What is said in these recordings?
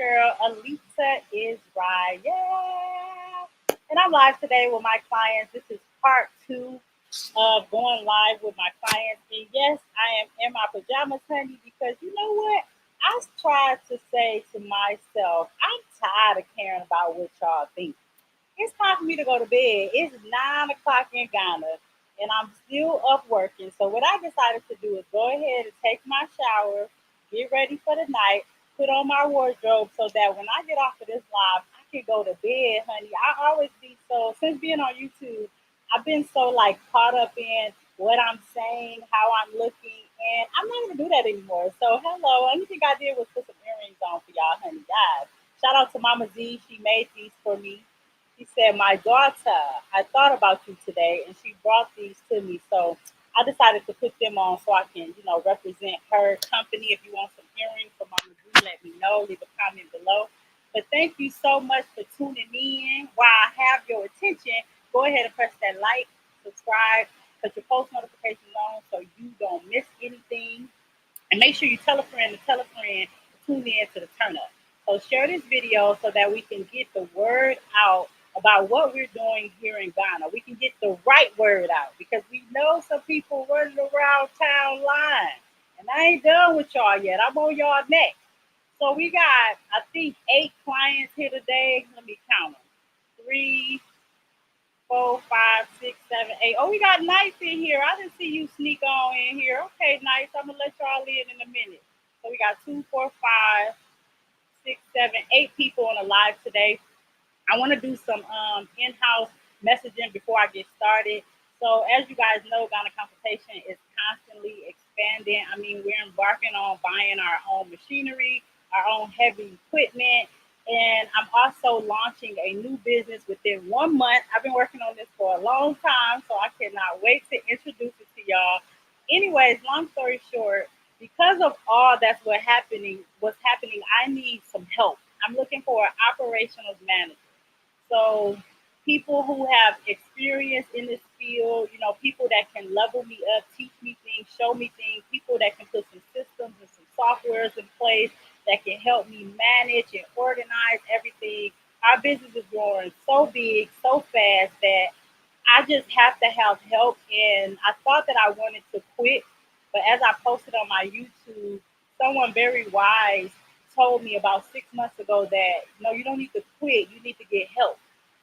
girl, Alita Israel. And I'm live today with my clients. This is part 2 of going live with my clients. And yes, I am in my pajamas, honey, because you know what? I tried to say to myself, I'm tired of caring about what y'all think. It's time for me to go to bed. It's 9 o'clock in Ghana, and I'm still up working. So what I decided to do is go ahead and take my shower, get ready for the night, put on my wardrobe so that when I get off of this live, I can go to bed, honey. I always be so, since being on YouTube, I've been so like caught up in what I'm saying, how I'm looking, and I'm not gonna do that anymore. So hello, only thing I did was put some earrings on for y'all, honey, guys. Shout out to Mama Z, she made these for me. She said, my daughter, I thought about you today, and she brought these to me. So I decided to put them on so I can, represent her company. If you want some earrings from Mama Z, let me know. Leave a comment below. But thank you so much for tuning in. While I have your attention, go ahead and press that like, subscribe, put your post notifications on so you don't miss anything. And make sure you tell a friend to tune in to the turn up. So share this video so that we can get the word out about what we're doing here in Ghana. We can get the right word out because we know some people running around town lying. And I ain't done with y'all yet. I'm on y'all next. So we got, I think, 8 clients here today. Let me count them. 3, 4, 5, 6, 7, 8. Oh, we got Nice in here. I didn't see you sneak on in here. Okay, Nice. I'm gonna let y'all in a minute. So we got 2, 4, 5, 6, 7, 8 people on the live today. I want to do some in-house messaging before I get started. So as you guys know, Ghana Consultation is constantly expanding. I mean, we're embarking on buying our own machinery, our own heavy equipment, and I'm also launching a new business within 1 month. I've been working on this for a long time, so I cannot wait to introduce it to y'all. Anyways, long story short, because of all what's happening, I need some help. I'm looking for an operations manager. So people who have experience in this field, people that can level me up, teach me things, show me things, people that can put some systems and some softwares in place that can help me manage and organize everything. Our business is growing so big, so fast that I just have to have help. And I thought that I wanted to quit, but as I posted on my YouTube, someone very wise told me about 6 months ago that no, you don't need to quit. You need to get help.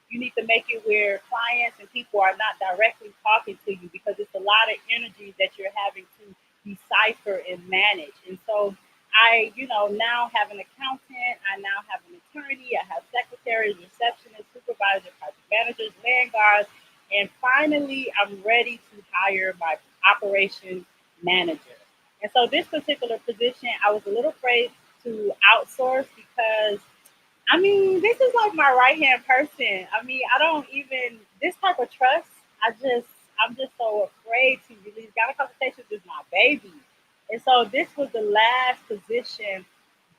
You need to make it where clients and people are not directly talking to you because it's a lot of energy that you're having to decipher and manage. And so I, now have an accountant. I now have an attorney. I have secretaries, receptionists, supervisors, project managers, land guards. And finally, I'm ready to hire my operations manager. And so this particular position, I was a little afraid to outsource because, this is like my right-hand person. I don't even, this type of trust, I'm just so afraid to release. Ghana Consultations is my baby. And so this was the last position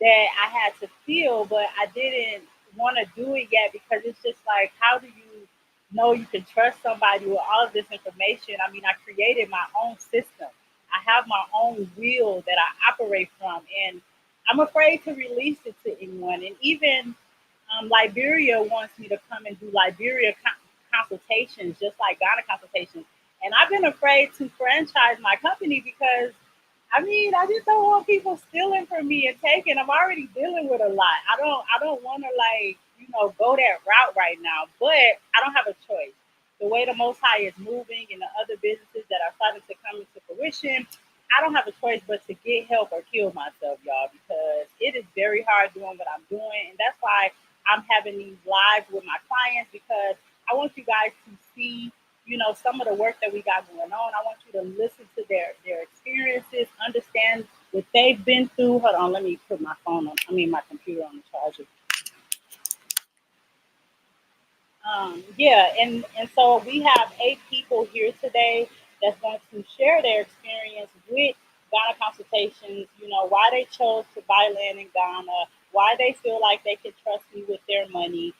that I had to fill, but I didn't want to do it yet because it's just like, how do you know you can trust somebody with all of this information? I created my own system. I have my own wheel that I operate from, and I'm afraid to release it to anyone. And even Liberia wants me to come and do Liberia consultations, just like Ghana consultations. And I've been afraid to franchise my company because I just don't want people stealing from me and taking. I'm already dealing with a lot. I don't want to go that route right now, but I don't have a choice. The way the Most High is moving and the other businesses that are starting to come into fruition, I don't have a choice but to get help or kill myself, y'all, because it is very hard doing what I'm doing. And that's why I'm having these lives with my clients, because I want you guys to see, some of the work that we got going on. I want you to listen to their experiences, understand what they've been through. Hold on, let me put my my computer on the charger. And so we have 8 people here today that's going to share their experience with Ghana Consultations, why they chose to buy land in Ghana, why they feel like they can trust me with their money,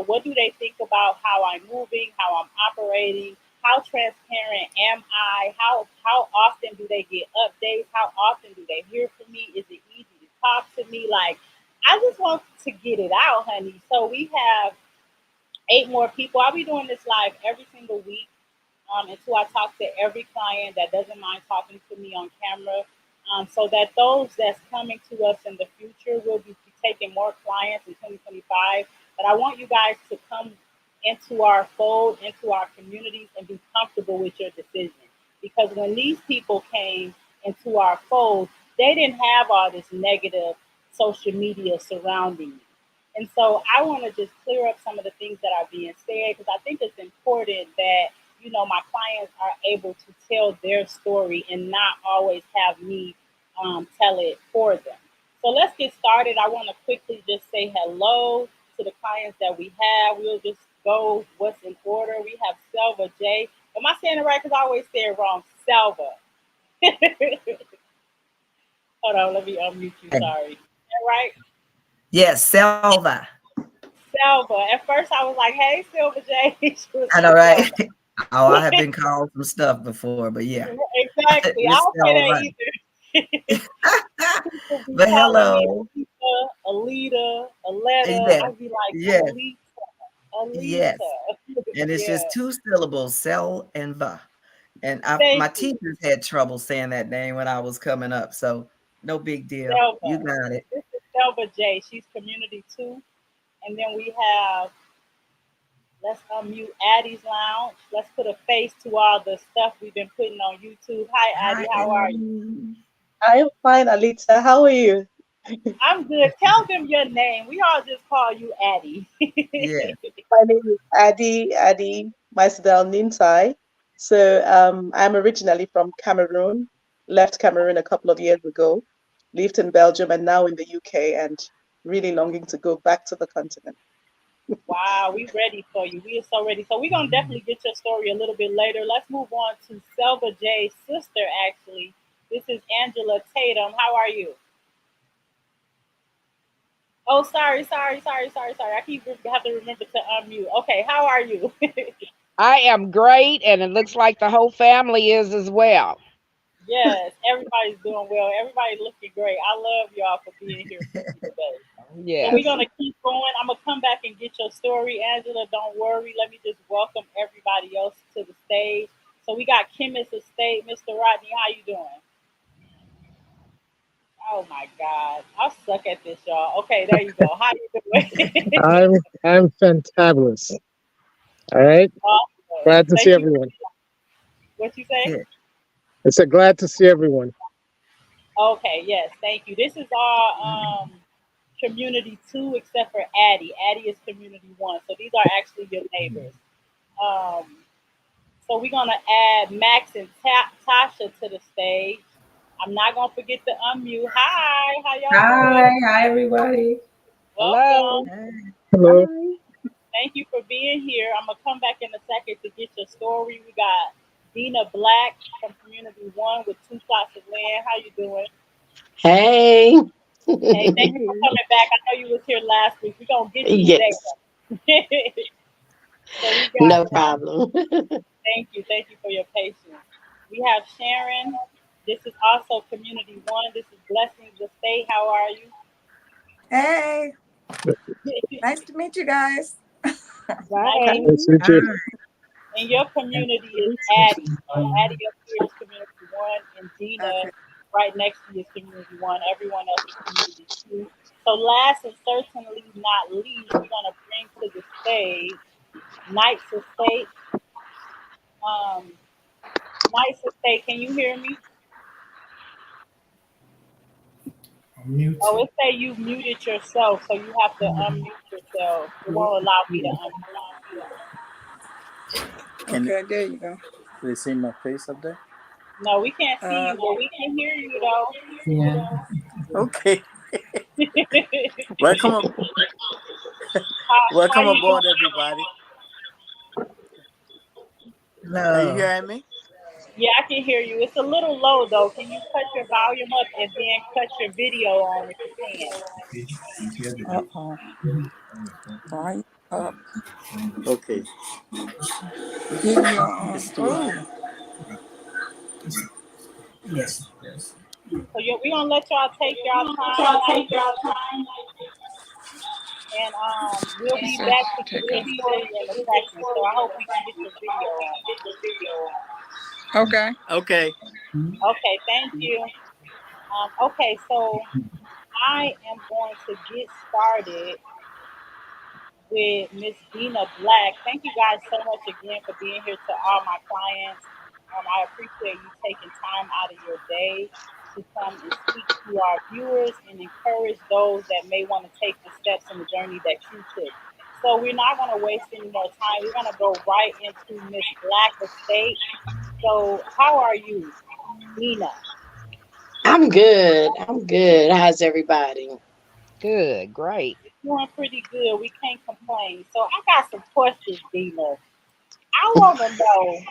what do they think about how I'm moving, how I'm operating, how transparent am I, how often do they get updates, how often do they hear from me, is it easy to talk to me, like, I just want to get it out, honey. So we have 8 more people. I'll be doing this live every single week until I talk to every client that doesn't mind talking to me on camera. So that those that's coming to us in the future will be taking more clients in 2025. But I want you guys to come into our fold, into our communities, and be comfortable with your decision. Because when these people came into our fold, they didn't have all this negative social media surrounding you. And so I want to just clear up some of the things that are being said because I think it's important that, my clients are able to tell their story and not always have me tell it for them. So let's get started. I want to quickly just say hello to the clients that we have. We'll just go what's in order. We have Selva J. Am I saying it right? Because I always say it wrong. Selva. Hold on, let me unmute you. Sorry. Is that right? Yes, Selva. Selva. At first, I was like, "Hey, Silver J." She was I know, like, right? "Selva." Oh, I have been called some stuff before, but yeah, Exactly. I it's don't say Selva. that either. People be But calling me hello. Alita, Alita, Aletta. Yes, I be like, yes, Alita, yes. Alita. And it's Yeah. just 2 syllables, Sel and Va. And my Thank you, teachers had trouble saying that name when I was coming up. So no big deal. Selva. You got it. This is Selva J. She's community two. And then we have, let's unmute Addie's Lounge. Let's put a face to all the stuff we've been putting on YouTube. Hi, Hi, Addie. How are you? Ellen. I'm fine, Alita. How are you? I'm good. Tell them your name. We all just call you Addie. Yes. My name is Addie Maisdel Nintai. So I'm originally from Cameroon, left Cameroon a couple of years ago, lived in Belgium and now in the UK and really longing to go back to the continent. Wow, we ready for you. We are so ready. So we're gonna definitely get your story a little bit later. Let's move on to Selva J's sister. Actually, this is Angela Tatum. How are you? Oh, sorry. I keep have to remember to unmute. Okay, how are you? I am great, and it looks like the whole family is as well. Yes, everybody's doing well. Everybody looking great. I love y'all for being here with me today. So we're Yes. gonna keep going. I'm gonna come back and get your story, Angela. Don't worry. Let me just welcome everybody else to the stage. So we got Chemist Estate, Mr. Rodney. How you doing? Oh my God, I suck at this, y'all. Okay, there you go. How you doing? I'm fantabulous. All right. Awesome. Glad to see Thank you. everyone. What you say? Yeah. I said glad to see everyone. Okay, yes, thank you. This is our community two, except for Addie. Addie is community one. So these are actually your neighbors. Um, so we're gonna add Max and Tasha to the stage. I'm not gonna forget to unmute. Hi, how y'all doing? Hi everybody. Hello. Welcome. Hey. Hello. Hi. Thank you for being here. I'm gonna come back in a second to get your story. We got Dina Black from Community One with 2 plots of land. How you doing? Hey. Hey, thank you for coming back. I know you was here last week. We're gonna get you today. Yes, So we got no problem. thank you for your patience. We have Sharon. This is also Community One. This is Blessings the State. How are you? Hey. Nice to meet you guys. Nice to Thanks. meet Nice to you. meet All you. right. And your community is Addie. So Addie up here is Community One, and Dina Okay. right next to you is Community One. Everyone else is Community Two. So last and certainly not least, we're gonna bring to the stage Knights Estate. Um, Knights Estate, can you hear me? Oh, it say you muted yourself, so you have to unmute yourself. It won't allow me to unmute. Okay, there you go. They see my face up there? No, we can't see Uh, you, but we can hear you though. Yeah. Okay. Welcome, How welcome you aboard, doing? everybody. Are you hello. hearing me? Yeah, I can hear you. It's a little low though. Can you cut your volume up and then cut your video on if you can? Uh-oh. Volume up. Okay. Give your It's too oh. loud. So we're gonna let y'all take y'all time. Like and we'll be back to get your story in a second. So I hope we can get your video on. Okay. Okay. Okay, thank you. Okay, so I am going to get started with Miss Dina Black. Thank you guys so much again for being here to all my clients. I appreciate you taking time out of your day to come and speak to our viewers and encourage those that may want to take the steps in the journey that you took. So we're not going to waste any more time. We're going to go right into Miss Black Estate. So how are you, Dina? I'm good. I'm good. How's everybody? Good, great. Doing pretty good. We can't complain. So I got some questions, Dina. I want to know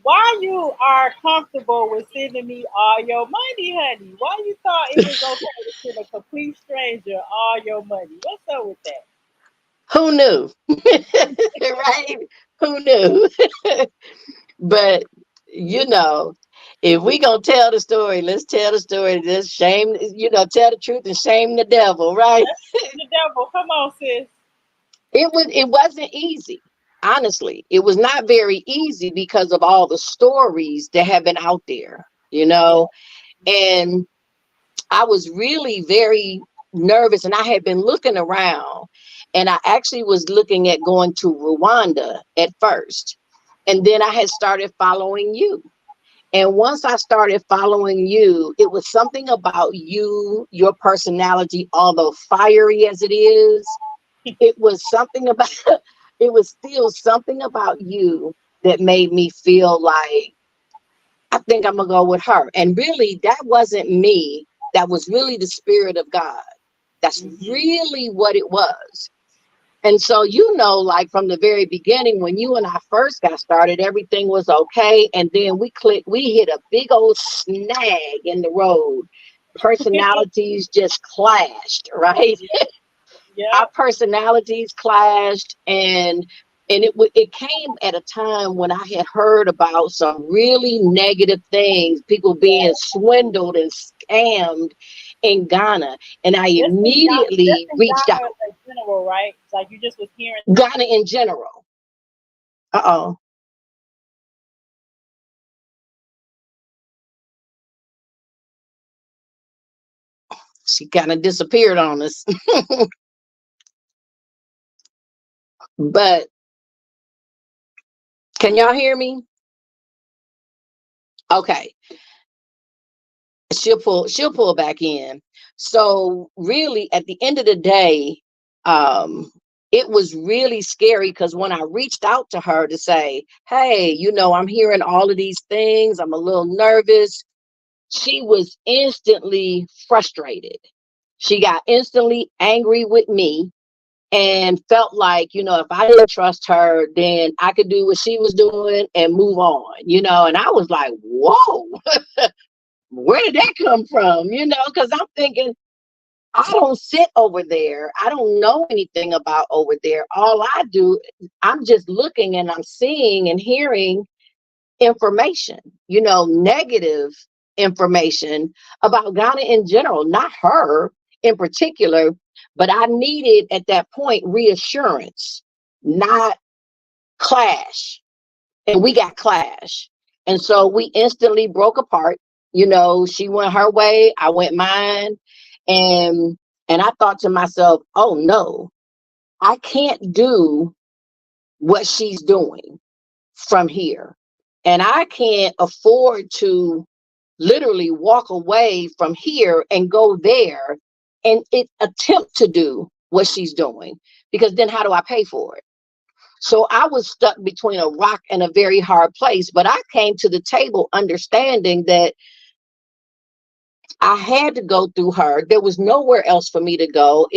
why you are comfortable with sending me all your money, honey. Why you thought it was okay to send a complete stranger all your money? What's up with that? Who knew? Right? Who knew? But you know, if we gonna tell the story, let's tell the story. Just shame, tell the truth and shame the devil, right? That's the devil. Come on, sis. It wasn't easy. Honestly, it was not very easy because of all the stories that have been out there, Yeah. and I was really very nervous, and I had been looking around, and I actually was looking at going to Rwanda at first. And then I had started following you. And once I started following you, it was something about you, your personality, although fiery as it is, it was something about, it was still something about you that made me feel like, I think I'm gonna go with her. And really, that wasn't me. That was really the Spirit of God. That's really what it was. And so, like from the very beginning, when you and I first got started, everything was okay. And then we hit a big old snag in the road. Personalities just clashed, right? Yeah. Our personalities clashed, and it came at a time when I had heard about some really negative things, people being swindled and scammed in Ghana, and I immediately reached out. In general, right? It's like you just was hearing Ghana in general. Uh-oh. She kind of disappeared on us. But can y'all hear me? Okay. She'll pull back in. So really at the end of the day, it was really scary because when I reached out to her to say, hey, I'm hearing all of these things, I'm a little nervous, she was instantly frustrated. She got instantly angry with me and felt like, if I didn't trust her, then I could do what she was doing and move on, and I was like, whoa, where did that come from? Because I'm thinking, I don't sit over there. I don't know anything about over there. All I do, I'm just looking and I'm seeing and hearing information, negative information about Ghana in general, not her in particular, but I needed at that point reassurance, not clash. And we got clash. And so we instantly broke apart. She went her way, I went mine. And I thought to myself, oh no, I can't do what she's doing from here. And I can't afford to literally walk away from here and go there and attempt to do what she's doing, because then how do I pay for it? So I was stuck between a rock and a very hard place. But I came to the table understanding that I had to go through her. There was nowhere else for me to go.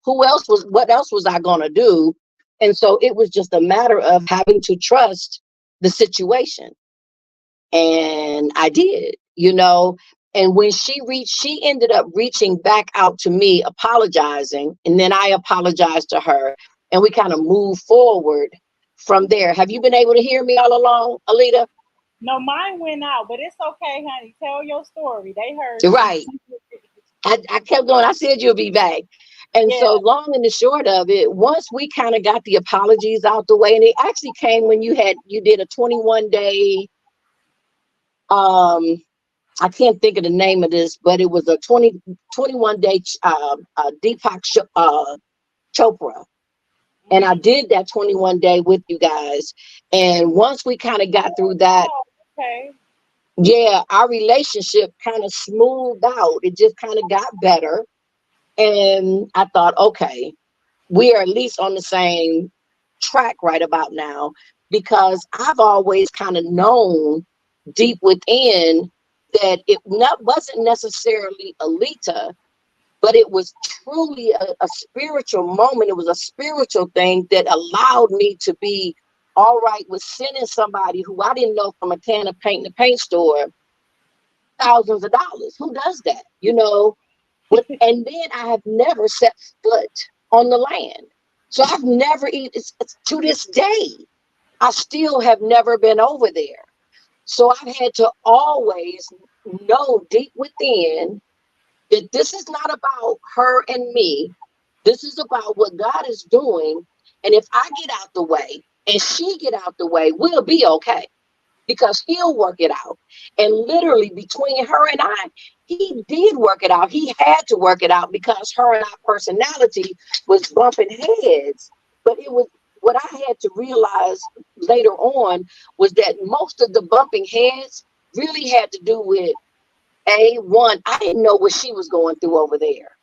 What else was I going to do? And so it was just a matter of having to trust the situation. And I did, and when she ended up reaching back out to me, apologizing. And then I apologized to her, and we kind of moved forward from there. Have you been able to hear me all along, Alita? No, mine went out, but it's okay, honey. Tell your story. They heard. Right. I kept going. I said you'll be back. And Yeah. so long and the short of it, once we kind of got the apologies out the way, and it actually came when you did a 21-day, I can't think of the name of this, but it was a 21-day Deepak Chopra. And I did that 21-day with you guys. And once we kind of got through that, okay. yeah, our relationship kind of smoothed out. It just kind of got better. And I thought, okay, we are at least on the same track right about now, because I've always kind of known deep within that it wasn't necessarily Alita, but it was truly a spiritual moment. It was a spiritual thing that allowed me to be all right with sending somebody who I didn't know from a can of paint in the paint store thousands of dollars. Who does that? You know? And then I have never set foot on the land. So I've never it's to this day, I still have never been over there. So I've had to always know deep within that this is not about her and me. This is about what God is doing. And if I get out the way and she get out the way, we'll be okay, because he'll work it out. And literally between her and I, he did work it out. He had to work it out because her and our personality was bumping heads. But it was, what I had to realize later on was that most of the bumping heads really had to do with one, I didn't know what she was going through over there.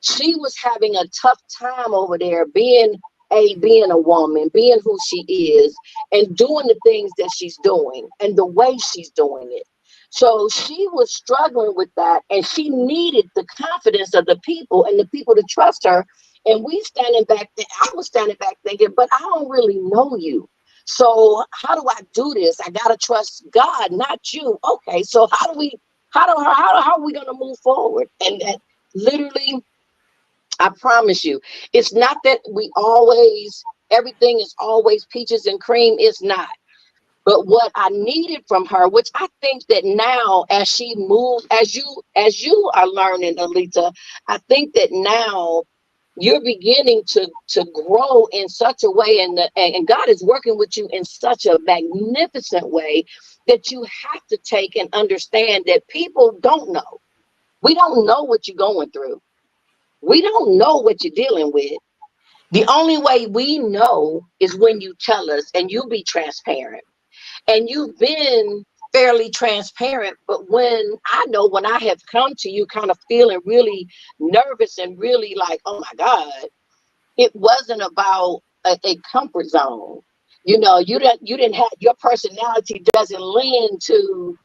She was having a tough time over there being a woman, being who she is, and doing the things that she's doing and the way she's doing it. So she was struggling with that, and she needed the confidence of the people and the people to trust her. And we standing back there, I was standing back thinking, but I don't really know you. So how do I do this? I gotta trust God, not you. Okay, so how are we gonna move forward? And that literally, I promise you, it's not that everything is always peaches and cream. It's not. But what I needed from her, which I think that now as she moves, as you are learning, Alita, I think that now you're beginning to grow in such a way, and God is working with you in such a magnificent way that you have to take and understand that people don't know. We don't know what you're going through. We don't know what you're dealing with. The only way we know is when you tell us, and you be transparent. And you've been fairly transparent, but when I have come to you kind of feeling really nervous and really like, oh my God, it wasn't about a comfort zone. You know, you didn't have, your personality doesn't lend to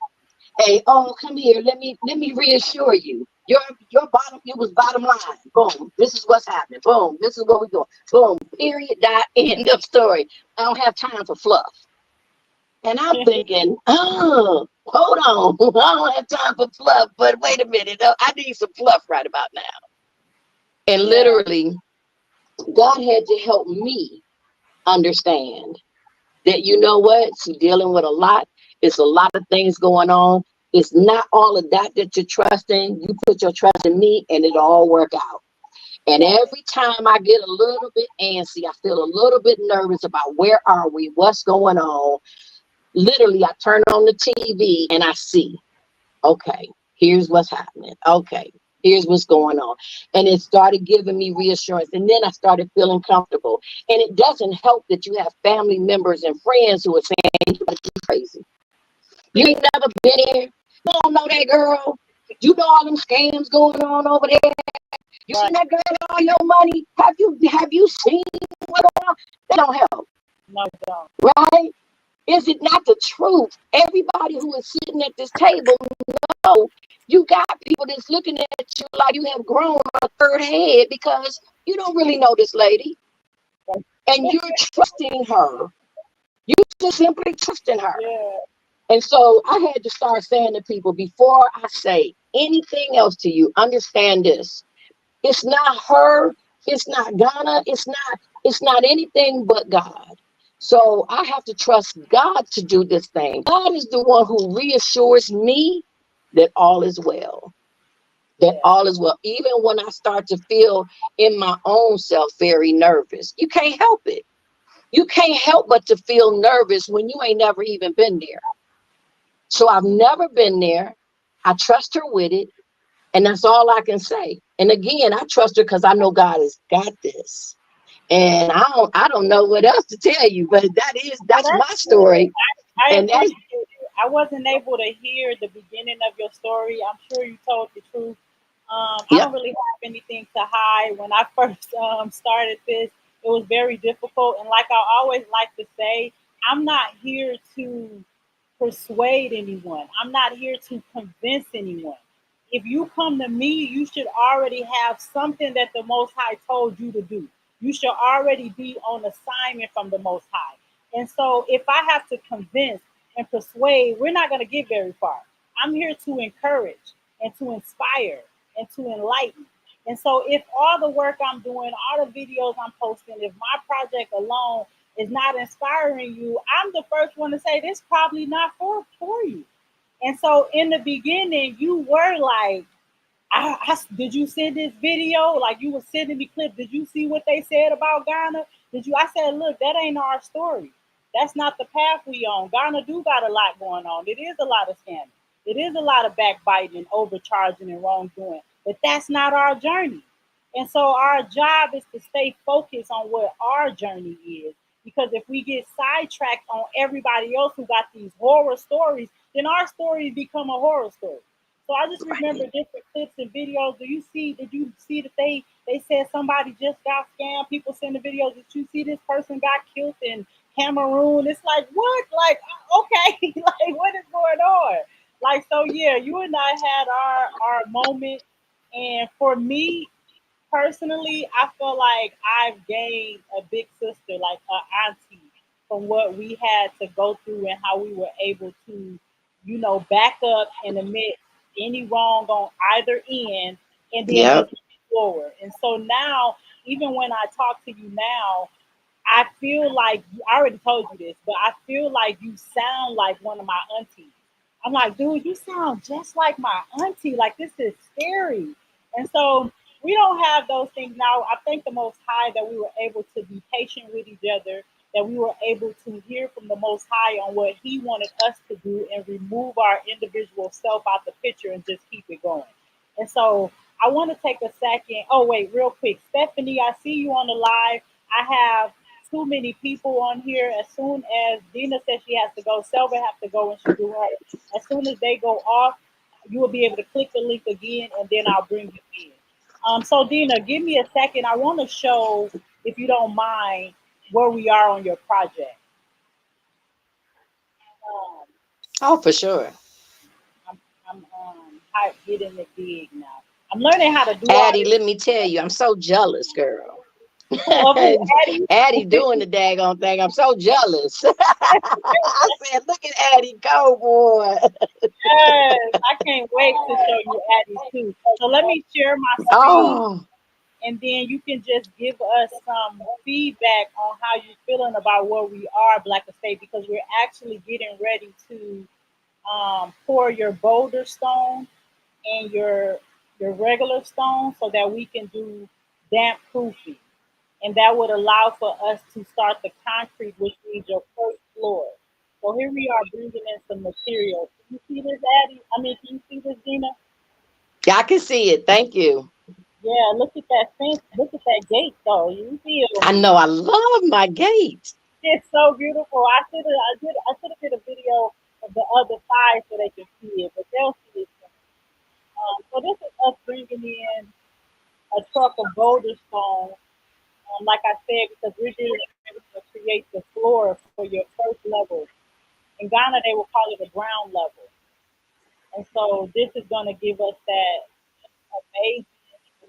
come here, let me reassure you. It was bottom line. Boom, this is what's happening. Boom, this is what we're doing. Boom, period, dot, end of story. I don't have time for fluff. And I'm thinking, hold on, I don't have time for fluff, but wait a minute, I need some fluff right about now. And literally, God had to help me understand that, you know what, she's dealing with a lot. It's a lot of things going on. It's not all of that you're trusting. You put your trust in me and it'll all work out. And every time I get a little bit antsy, I feel a little bit nervous about where are we, what's going on. Literally, I turn on the TV and I see, okay, here's what's happening. Okay, here's what's going on. And it started giving me reassurance. And then I started feeling comfortable. And it doesn't help that you have family members and friends who are saying, you're crazy. You ain't never been here. You don't know that girl. You know all them scams going on over there. You seen that girl with all your money? Have you seen what's going on? That don't help. No, it don't. Right? Is it not the truth? Everybody who is sitting at this table know you got people that's looking at you like you have grown a third head because you don't really know this lady. And you're trusting her. You just simply trusting her. Yeah. And so I had to start saying to people, before I say anything else to you, understand this. It's not her. It's not Ghana. It's not anything but God. So I have to trust God to do this thing. God is the one who reassures me that all is well. that all is well. Even when I start to feel in my own self very nervous, you can't help it. You can't help but to feel nervous when you ain't never even been there. So I've never been there. I trust her with it. And that's all I can say. And again, I trust her because I know God has got this. And I don't know what else to tell you, but that's my story. I And that's appreciate it. I wasn't able to hear the beginning of your story. I'm sure you told the truth. I yep. don't really have anything to hide. When I first started this, it was very difficult. And like I always like to say, I'm not here to persuade anyone. I'm not here to convince anyone. If you come to me, you should already have something that the Most High told you to do. You should already be on assignment from the Most High. And so if I have to convince and persuade, we're not going to get very far. I'm here to encourage and to inspire and to enlighten. And so if all the work I'm doing, all the videos I'm posting, if my project alone is not inspiring you, I'm the first one to say this probably not for you. And so in the beginning, you were like, did you send this video? Like you were sending me clips. Did you see what they said about Ghana? Did you? I said, look, that ain't our story. That's not the path we on. Ghana do got a lot going on. It is a lot of scamming. It is a lot of backbiting, overcharging, and wrongdoing. But that's not our journey. And so our job is to stay focused on what our journey is. Because if we get sidetracked on everybody else who got these horror stories, then our stories become a horror story. So I just remember different clips and videos. Did you see that they said somebody just got scammed? People send the videos. Did you see this person got killed in Cameroon? It's like, what? Like, okay, like what is going on? Like, so yeah, you and I had our moment. And for me personally, I feel like I've gained a big sister, like an auntie, from what we had to go through and how we were able to, back up and admit any wrong on either end and then Yep. just move forward. And so now, even when I talk to you now, I feel like I already told you this, but I feel like you sound like one of my aunties. I'm like, dude, you sound just like my auntie. Like, this is scary. And so we don't have those things now. I thank the Most High that we were able to be patient with each other, that we were able to hear from the Most High on what He wanted us to do and remove our individual self out the picture and just keep it going. And so I want to take a second. Oh, wait, real quick. Stephanie, I see you on the live. I have too many people on here. As soon as Dina says she has to go, Selva has to go and she do her. As soon as they go off, you will be able to click the link again, and then I'll bring you in. So Dina, give me a second. I want to show, if you don't mind, where we are on your project. Um, Oh, for sure. I'm getting the gig now. I'm learning how to do all Addie, this. let me tell you, I'm so jealous, girl. Of who, Addie? Addie doing the daggone thing. I'm so jealous. I said, look at Addie go, boy. Yes, I can't wait to show you Addie too. So let me share my screen, Oh, and then you can just give us some feedback on how you're feeling about where we are, Black Estate, because we're actually getting ready to pour your boulder stone and your regular stone so that we can do damp proofing. And that would allow for us to start the concrete, which means your first floor. So here we are bringing in some material. Can you see this, Addie? I mean, can you see this, Dina? I can see it. Thank you. Yeah, look at that fence. Look at that gate, though. You feel I me? know. I love my gate. It's so beautiful. I should have did a video of the other side so they can see it, but they'll see it. So this is us bringing in a truck of boulder stone. Like I said, because we're doing to create the floor for your first level. In Ghana, they will call it a ground level. And so this is going to give us that amazing,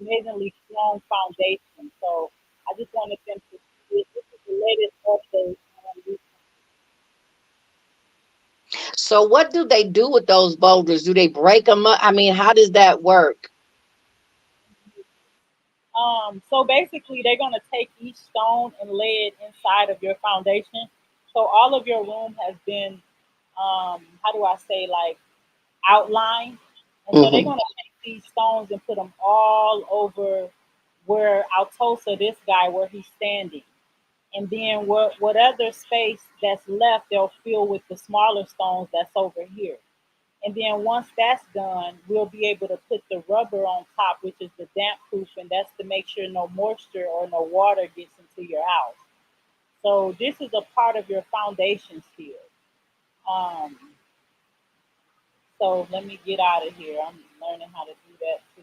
amazingly strong foundation. So I just wanted them to see it. This is the latest update. So what do they do with those boulders? Do they break them up? I mean, how does that work? So basically, they're going to take each stone and lay it inside of your foundation. So all of your room has been, how do I say, like outlined. And so they're Hmm. going to take these stones and put them all over where Altosa, this guy, where he's standing. And then what other space that's left, they'll fill with the smaller stones that's over here. And then once that's done, we'll be able to put the rubber on top, which is the damp proof, and that's to make sure no moisture or no water gets into your house. So this is a part of your foundation still. Um, so let me get out of here. I'm learning how to do that too.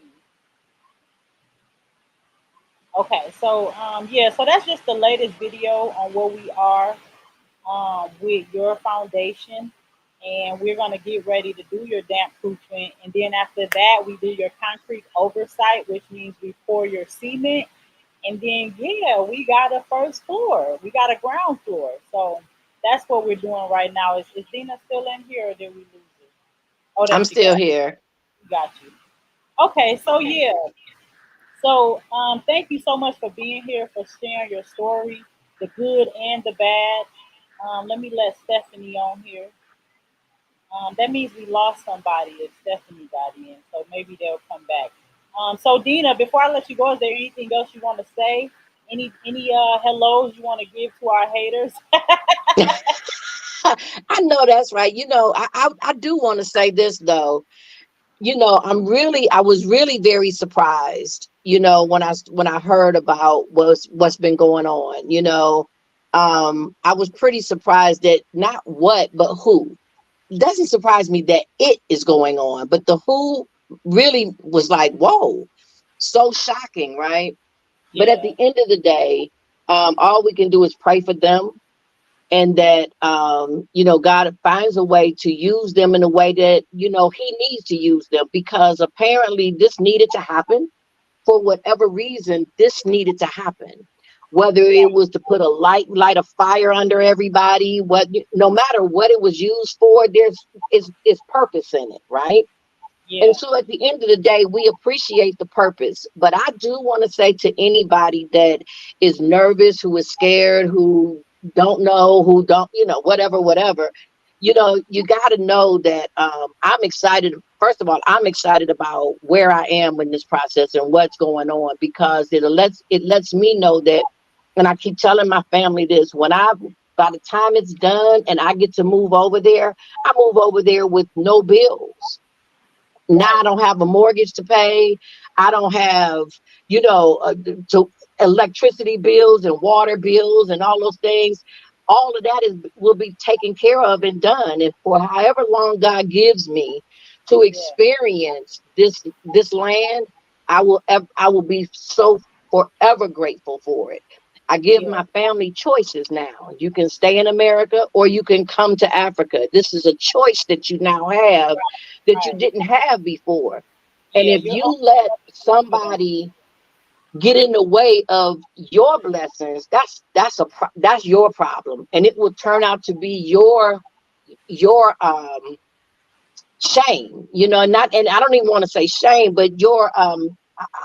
Okay, so yeah, so that's just the latest video on where we are with your foundation. And we're going to get ready to do your damp proofing. And then after that, we do your concrete oversight, which means we pour your cement. And then, yeah, we got a first floor. We got a ground floor. So that's what we're doing right now. Is Dina still in here or did we lose it? Oh, there I'm she still goes. here. We got you. Okay, so yeah. So thank you so much for being here, for sharing your story, the good and the bad. Let me let Stephanie on here. That means we lost somebody if Stephanie got in, so maybe they'll come back. So Dina, before I let you go, is there anything else you want to say? Any hellos you want to give to our haters? I know that's right. I do want to say this though. I was really very surprised, when I heard about what's been going on. I was pretty surprised that not what, but who. It doesn't surprise me that it is going on, but the who really was like, whoa, so shocking, right? But at Yeah, the end of the day, all we can do is pray for them, and that God finds a way to use them in a way that He needs to use them, because apparently this needed to happen. For whatever reason, this needed to happen. Whether it was to put a light a fire under everybody, no matter what it was used for, is purpose in it, right? And yeah, so at the end of the day, we appreciate the purpose. But I do want to say to anybody that is nervous, who is scared, who don't know, who don't, whatever, you got to know that I'm excited. First of all, I'm excited about where I am in this process and what's going on, because it lets me know that, and I keep telling my family this, by the time it's done and I get to move over there, I move over there with no bills. Now right, I don't have a mortgage to pay. I don't have, to electricity bills and water bills and all those things. All of that will be taken care of and done. And for however long God gives me to yeah, experience this land, I will be so forever grateful for it. I give yeah, my family choices now. You can stay in America or you can come to Africa. This is a choice that you now have that you right, didn't have before. And yeah. if You're you open let for them. somebody get in the way of your blessings, that's your problem, and it will turn out to be your shame. And I don't even want to say shame, but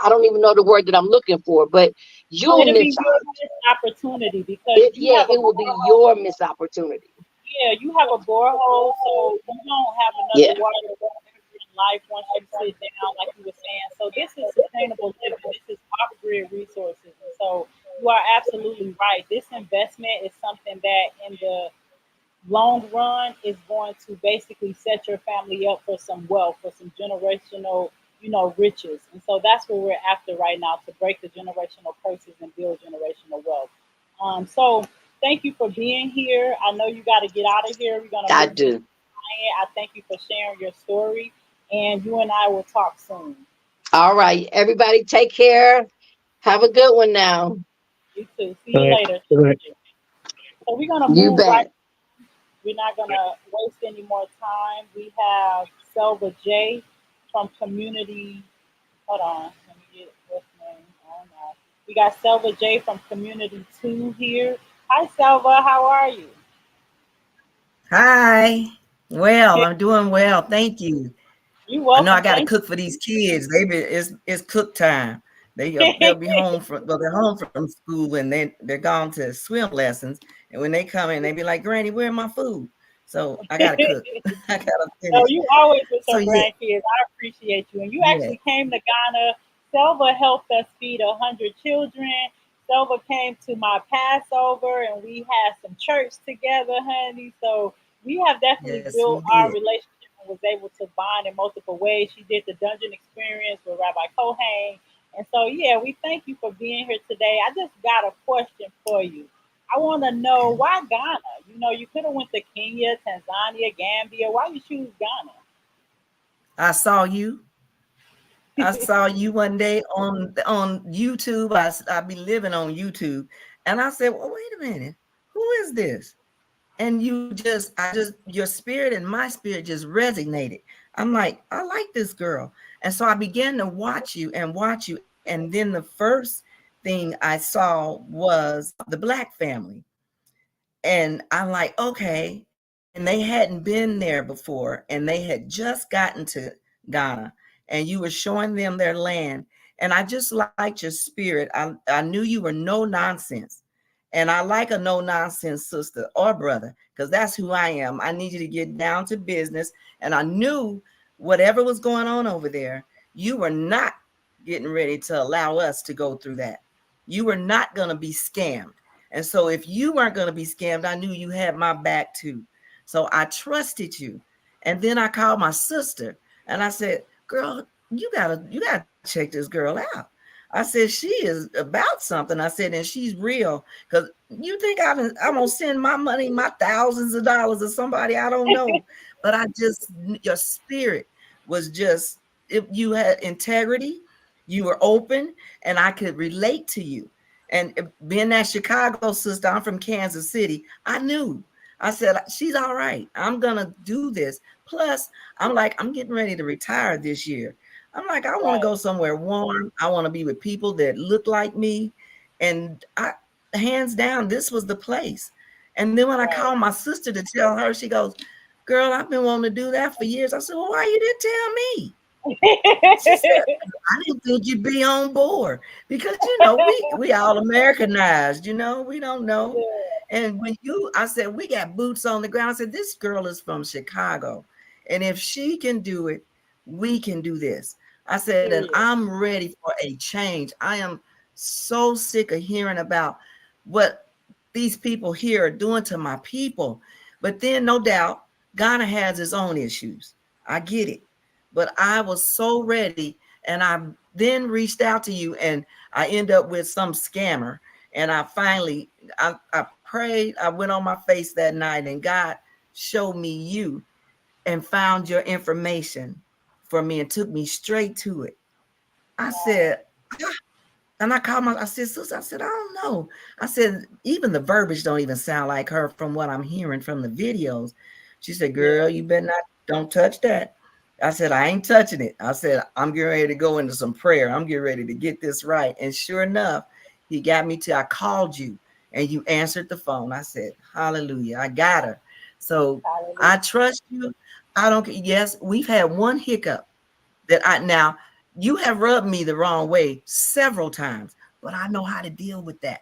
I don't even know the word that I'm looking for, but Oh, you'll it'll miss be your out. missed opportunity because you Yeah, have a it will be borehole. your missed opportunity. Yeah, you have a borehole, so you don't have Yeah. another water to go in life once you sit down, like you were saying. So this is sustainable living. This is off grid resources, and so you are absolutely right. This investment is something that, in the long run, is going to basically set your family up for some wealth, for some generational, riches. And so that's what we're after right now, to break the generational curses and build generational wealth. So thank you for being here. I know you got to get out of here. We're gonna I move to do. client. I thank you for sharing your story, and you and I will talk soon. All right, everybody, take care. Have a good one now. You too. See All you right. later. Good night. So we're gonna You move right. bet. We're not gonna waste any more time. We have Selva J from Community. Hold on, let me get what's name. Oh no, we got Selva J from Community 2 here. Hi, Selva. How are you? Hi. Well, I'm doing well. Thank you. You I know I welcome. got to Thank cook for these kids. It's cook time. They'll be home they're home from school and they're gone to swim lessons. And when they come in, they be like, Granny, where's my food? So I gotta cook. I gotta So finish. you always with So your yeah, grandkids. I appreciate you. And you yeah, actually came to Ghana. Selva helped us feed 100 children. Selva came to my Passover, and we had some church together, honey. So we have definitely yes, we built our did. relationship and was able to bond in multiple ways. She did the dungeon experience with Rabbi Kohen. And so, yeah, we thank you for being here today. I just got a question for you. I want to know Okay. why Ghana? You know, you could have went to Kenya, Tanzania, Gambia. Why you choose Ghana? I saw you. I saw you one day on YouTube. I be living on YouTube, and I said, "Well, wait a minute, who is this?" And your spirit and my spirit just resonated. I'm like, I like this girl, and so I began to watch you, and then the first thing I saw was the Black family, and I'm like, okay. And they hadn't been there before, and they had just gotten to Ghana, and you were showing them their land. And I just liked your spirit. I knew you were no nonsense. And I like a no nonsense sister or brother, because that's who I am. I need you to get down to business. And I knew whatever was going on over there, you were not getting ready to allow us to go through that. You were not going to be scammed. And so if you weren't going to be scammed, I knew you had my back too. So I trusted you. And then I called my sister and I said, girl, you gotta check this girl out. I said, she is about something. I said, and she's real. Because you think I'm gonna send my money, my thousands of dollars to somebody I don't know. But your spirit was just, if you had integrity, you were open, and I could relate to you. And being that Chicago sister, I'm from Kansas City, I knew. I said, she's all right. I'm going to do this. Plus, I'm like, I'm getting ready to retire this year. I'm like, I want to Right, go somewhere warm. I want to be with people that look like me. And hands down, this was the place. And then when I right. called my sister to tell her, she goes, girl, I've been wanting to do that for years. I said, well, why you didn't tell me? She said, I didn't think you'd be on board because we all Americanized, we don't know. Yeah, And I said, we got boots on the ground. I said, this girl is from Chicago. And if she can do it, we can do this. I said, and period. I'm ready for a change. I am so sick of hearing about what these people here are doing to my people. But then, no doubt, Ghana has its own issues. I get it. But I was so ready. And I then reached out to you, and I end up with some scammer. And I prayed. I went on my face that night, and God showed me you and found your information for me and took me straight to it. I Wow. said, and I said, sister, I said, I don't know. I said, even the verbiage don't even sound like her from what I'm hearing from the videos. She said, Yeah, girl, you better not, don't touch that. I said, I ain't touching it. I said, I'm getting ready to go into some prayer. I'm getting ready to get this right. And sure enough, he got me I called you and you answered the phone. I said, hallelujah, I got her. So hallelujah. I trust you. Yes, we've had one hiccup now you have rubbed me the wrong way several times, but I know how to deal with that.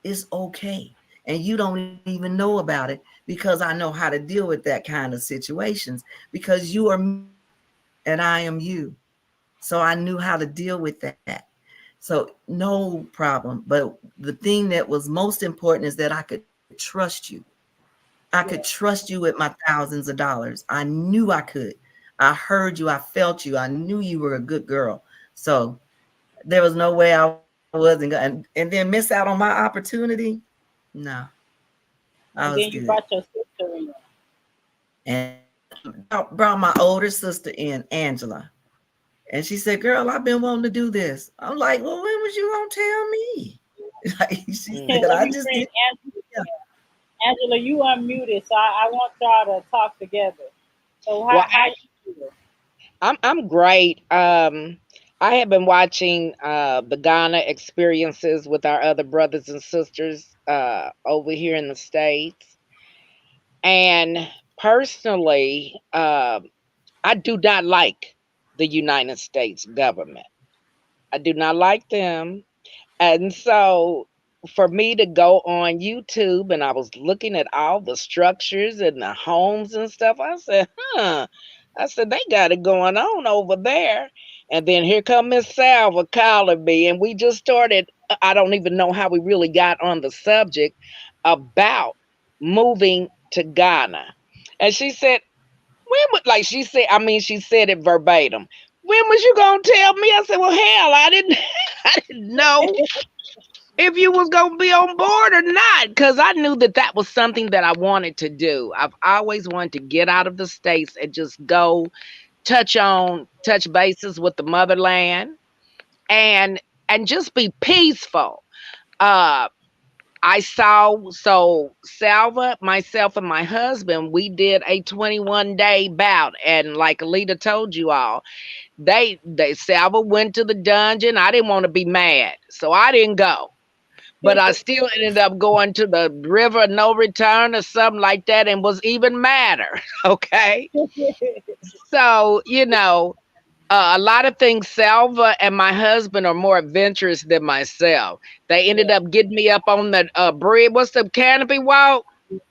It's okay. And you don't even know about it because I know how to deal with that kind of situations because you are me and I am you. So I knew how to deal with that. So no problem. But the thing that was most important is that I could trust you. I could Yeah, trust you with my thousands of dollars. I knew I could. I heard you. I felt you. I knew you were a good girl. So there was no way I wasn't going and then miss out on my opportunity. No, I was and then good. you brought your sister in. And brought my older sister in, Angela. And she said, girl, I've been wanting to do this. I'm like, well, when was you gonna tell me? Like, she said, Let I me just bring did. Angela in. Angela, you unmuted, so I want y'all to talk together. So Well, how you feel? I'm great. I have been watching the Ghana experiences with our other brothers and sisters over here in the States. And personally, I do not like the United States government. I do not like them. And so for me to go on YouTube, and I was looking at all the structures and the homes and stuff. I said, huh. I said, they got it going on over there. And then here come Miss Salva calling me, and we just started. I don't even know how we really got on the subject about moving to Ghana. And she said, when would, like she said, I mean, she said it verbatim. When was you gonna tell me? I said, well, hell, I didn't I didn't know if you was gonna be on board or not, because I knew that that was something that I wanted to do. I've always wanted to get out of the states and just go touch bases with the motherland, and just be peaceful. Uh, I saw, so Salva, myself, and my husband, we did a 21-day bout, and like Alita told you all, they Salva went to the dungeon. I didn't want to be mad, so I didn't go. But I still ended up going to the river of no return or something like that, and was even madder. Okay. So, a lot of things, Salva and my husband are more adventurous than myself. They ended Yeah. up getting me up on the bridge. What's the canopy walk?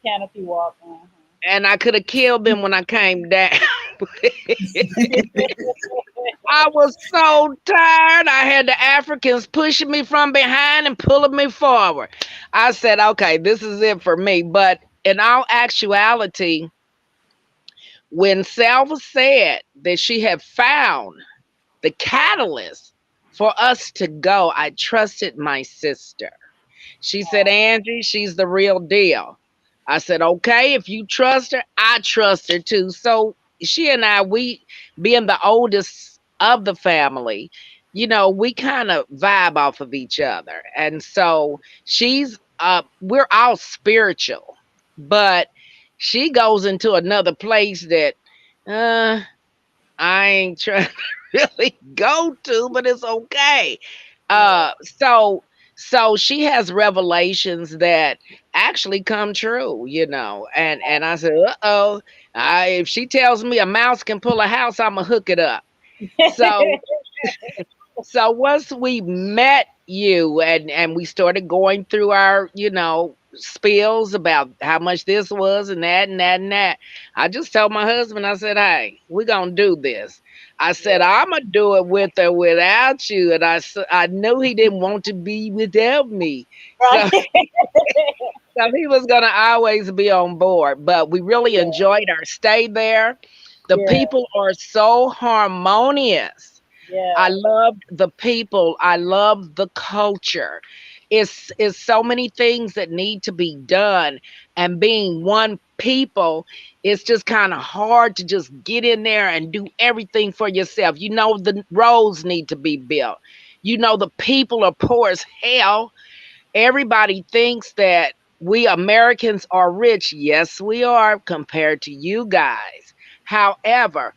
Canopy walk. And I could have killed them when I came down. I was so tired. I had the Africans pushing me from behind and pulling me forward. I said, okay, this is it for me. But in all actuality, when Salva said that she had found the catalyst for us to go, I trusted my sister. She said, Angie, she's the real deal. I said, okay, if you trust her, I trust her too. So she and I, we being the oldest of the family, we kind of vibe off of each other. And so we're all spiritual, but she goes into another place that I ain't trying to really go to, but it's okay. Yeah. So she has revelations that actually come true, and I said, uh-oh, if she tells me a mouse can pull a house, I'ma hook it up. So so once we met you, and we started going through our, spills about how much this was and that and that and that, I just told my husband, I said, hey, we're gonna do this. I said, Yeah. I'm gonna do it with or without you. And I knew he didn't want to be without me. So Right. so he was gonna always be on board. But we really Yeah. enjoyed our stay there. The Yeah. people are so harmonious. I Yeah. loved the people. I love the culture. It's so many things that need to be done. And being one people, it's just kind of hard to just get in there and do everything for yourself. The roads need to be built. The people are poor as hell. Everybody thinks that we Americans are rich. Yes, we are compared to you guys. However,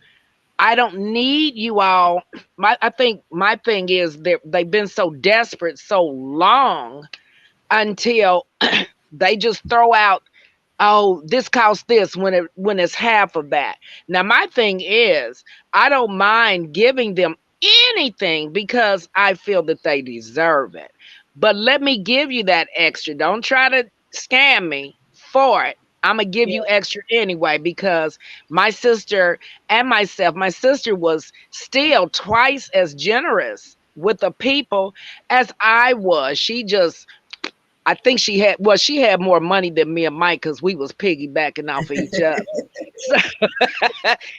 I don't need you all. I think my thing is that they've been so desperate so long until they just throw out, oh, this costs this when it's half of that. Now my thing is, I don't mind giving them anything because I feel that they deserve it. But let me give you that extra. Don't try to scam me for it. I'm gonna give you Yeah. extra anyway because my sister and myself, my sister was still twice as generous with the people as I was. I think she had more money than me and Mike because we was piggybacking off of each other. So,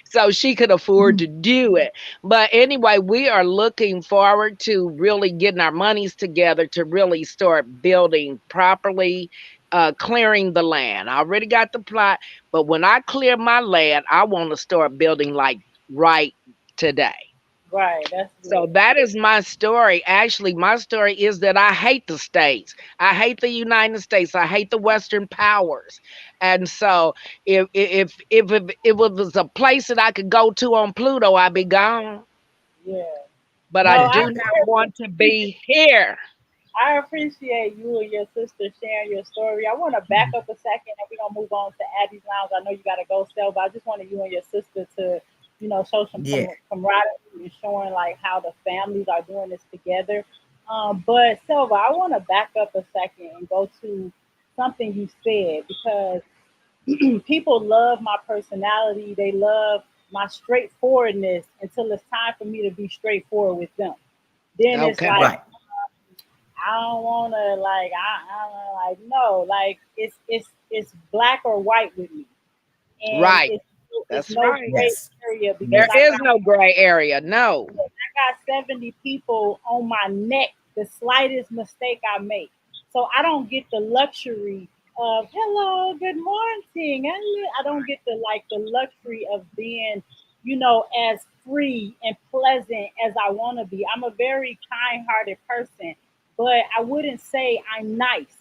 so she could afford to do it. But anyway, we are looking forward to really getting our monies together to really start building properly, clearing the land. I already got the plot, but when I clear my land, I want to start building like right today. Right. That's So good. that is my story. Actually, my story is that I hate the states. I hate the United States. I hate the Western powers. And so if it was a place that I could go to on Pluto, I'd be gone. Yeah. But No, I I do not want to be here. I appreciate you and your sister sharing your story. I want to back up a second and we're going to move on to Addie's Lounge. I know you got to go sell, but I just wanted you and your sister to, show some Yeah. camaraderie and showing like how the families are doing this together. But Silva, I want to back up a second and go to something you said because people love my personality. They love my straightforwardness until it's time for me to be straightforward with them. Then it's Okay. like Right. I don't want to like no like it's black or white with me, and Right. it's That's no right. gray Yes. area because There Yes. I is got no gray area. No. I got 70 people on my neck the slightest mistake I make. So I don't get the luxury of hello, good morning. I don't get the luxury of being, as free and pleasant as I want to be. I'm a very kind-hearted person, but I wouldn't say I'm nice.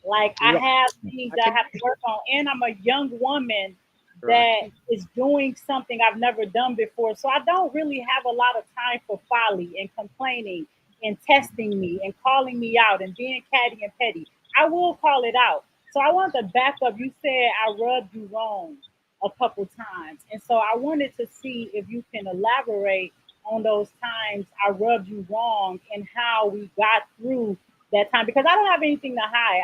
Like I Right. have things I that I can. have to work on, and I'm a young woman that Right. is doing something I've never done before. So I don't really have a lot of time for folly and complaining and testing me and calling me out and being catty and petty. I will call it out. So I want to back up. You said I rubbed you wrong a couple times. And so I wanted to see if you can elaborate on those times I rubbed you wrong and how we got through that time because I don't have anything to hide.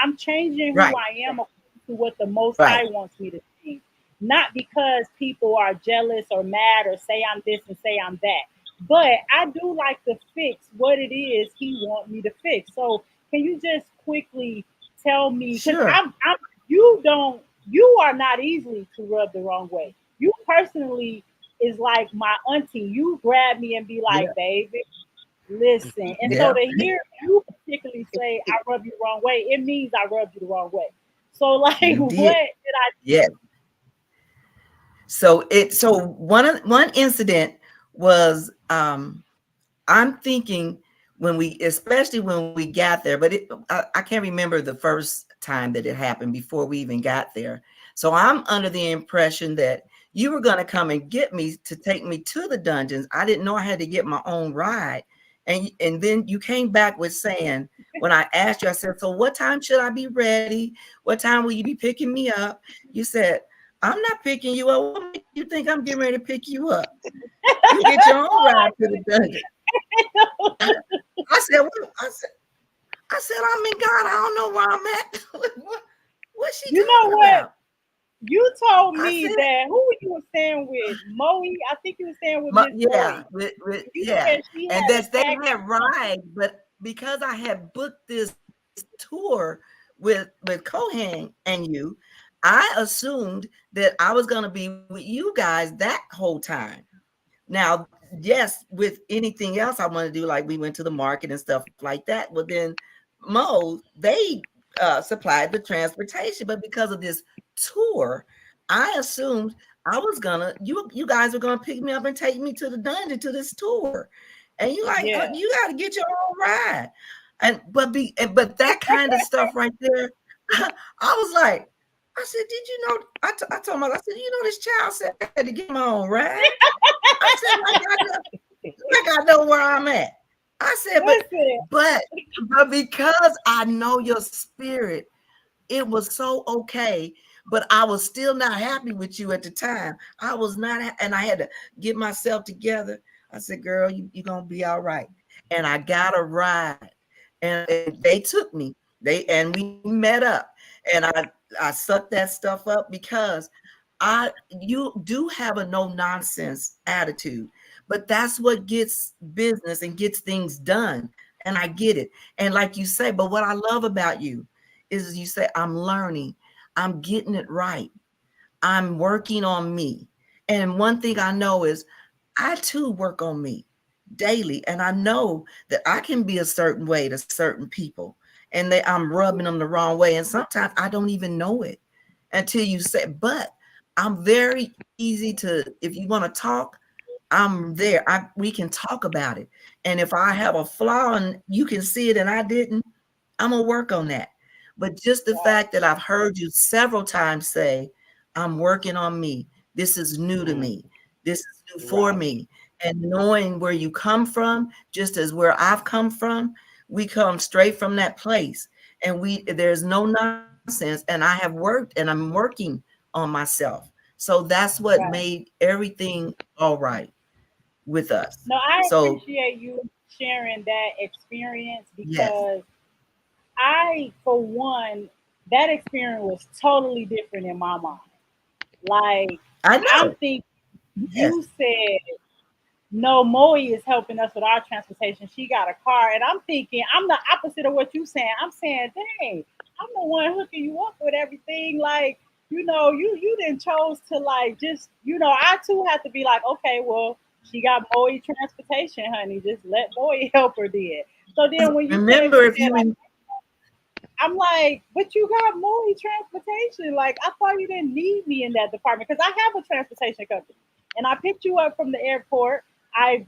I'm changing who Right. I am according to what the most high Right. wants me to change. Not because people are jealous or mad or say I'm this and say I'm that. But I do like to fix what it is he want me to fix. So can you just quickly tell me because Sure. I'm you are not easily to rub the wrong way. You personally is like my auntie. You grab me and be Yeah. like, baby, listen. And so Yeah. to hear you particularly say I rub you the wrong way, it means I rubbed you the wrong way. So like You what did. did I Yeah. So one incident was I'm thinking when we, especially when we got there, but I can't remember the first time that it happened before we even got there. So I'm under the impression that you were going to come and get me to take me to the dungeons. I didn't know I had to get my own ride. And then you came back with saying, when I asked you, I said, so what time should I be ready? What time will you be picking me up? You said, I'm not picking you up. What makes you think I'm getting ready to pick you up? You get your own ride to the dungeon. I said, what? I said, I'm in God. I don't know where I'm at. What's she you know talking what? about? You told I me said, that who you were staying with? Moe? I think you were staying with Miss Yeah, Joy. with You yeah. said she And had a that they package had or something. rides, but because I had booked this tour with Cohen and you, I assumed that I was going to be with you guys that whole time. Now, yes, with anything else I want to do, like we went to the market and stuff like that. Well, then Mo, they supplied the transportation, but because of this tour, I assumed I was gonna you guys were gonna pick me up and take me to the dungeon to this tour, and you like Yeah. you got to get your own ride, but that kind of stuff right there, I was like, I said, did you know? I told my, I said, you know, this child said I had to get my own ride. I said, like I know where I'm at. I said, Listen, but but because I know your spirit, it was so okay. But I was still not happy with you at the time. I was not, and I had to get myself together. I said, girl, you're gonna be all right. And I got a ride. And they took me. And we met up. And I sucked that stuff up because you do have a no nonsense attitude, but that's what gets business and gets things done. And I get it. And like you say, but what I love about you is you say, I'm learning, I'm getting it right, I'm working on me. And one thing I know is I too work on me daily. And I know that I can be a certain way to certain people and I'm rubbing them the wrong way. And sometimes I don't even know it until you say, but I'm very easy to, if you want to talk, I'm there. We can talk about it. And if I have a flaw and you can see it and I didn't, I'm gonna work on that. But just the right, fact that I've heard you several times say, I'm working on me. This is new to Mm, me. This is new for right. me. And knowing where you come from, just as where I've come from, we come straight from that place. And there's no nonsense. And I have worked and I'm working on myself. So that's what right. made everything all right with us. No, I So appreciate you. sharing that experience Yes, because I, for one, that experience was totally different in my mind. Like, I I'm know. thinking, Yes, you said, no, Moe is helping us with our transportation. She got a car. And I'm thinking, I'm the opposite of what you saying. I'm saying, dang, I'm the one hooking you up with everything. Like, you didn't chose to like just, I too have to be like, okay, well, she got Moe transportation, honey. Just let Moe help her then. So then when you came remember and if said you like, I'm like, but you got Moe transportation. Like, I thought you didn't need me in that department because I have a transportation company. And I picked you up from the airport. I,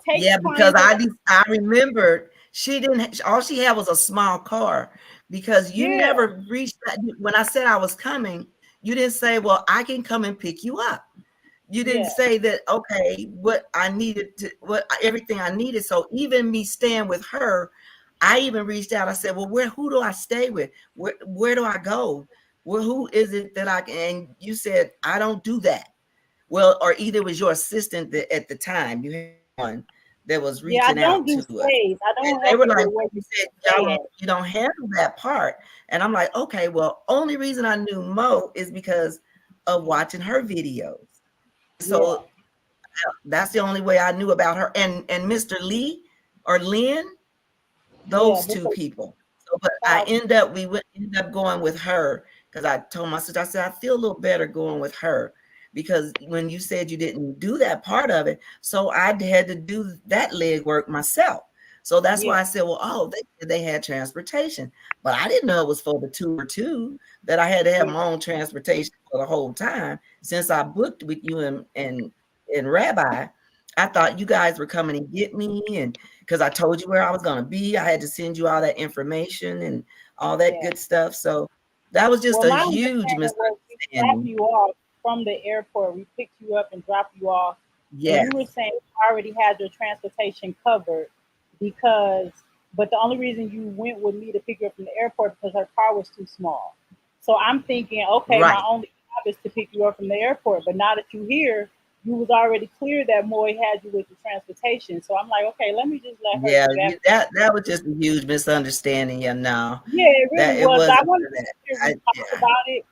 take yeah, because clients around. I remembered she didn't. All she had was a small car because you Yeah, never reached that. When I said I was coming, you didn't say, "Well, I can come and pick you up." You didn't yeah, say that. Okay, what I needed to, what everything I needed. So even me staying with her, I even reached out. I said, "Well, who do I stay with? Where do I go? Well, who is it that I can?" And you said, "I don't do that." Well, or either it was your assistant that at the time you had one that was yeah. I reaching don't out do to us. stays. I And don't they help were you like, with where well, you you said stay at. you don't handle that part. And I'm like, okay, well, only reason I knew Mo is because of watching her videos. Yeah, So that's the only way I knew about her. And Mr. Lee or Lynn, yeah. those two Because people. So, but uh, ended up going with her because I told my sister, I said, I feel a little better going with her because when you said you didn't do that part of it, so I had to do that leg work myself. So that's yeah, why I said, well, oh, they had transportation, but I didn't know it was for the tour too, that I had to have yeah, my own transportation for the whole time since I booked with you and Rabbi. I thought you guys were coming and get me, and because I told you where I was going to be. I had to send you all that information and all that yeah. good stuff. So that was just Well, a my huge understanding was we dropped misunderstanding. you off from the airport. We picked you up and dropped you off, and Yes, you were saying you already had your transportation covered because, but the only reason you went with me to pick you up from the airport because her car was too small. So I'm thinking, okay, my right. only job is to pick you up from the airport. But now that you're here, you was already clear that Moy had you with the transportation. So I'm like, okay, let me just let her Yeah, do that. that was just a huge misunderstanding. Yeah, no, Yeah, it really that it was. I wasn't wanted for to that. hear we talk Yeah, about it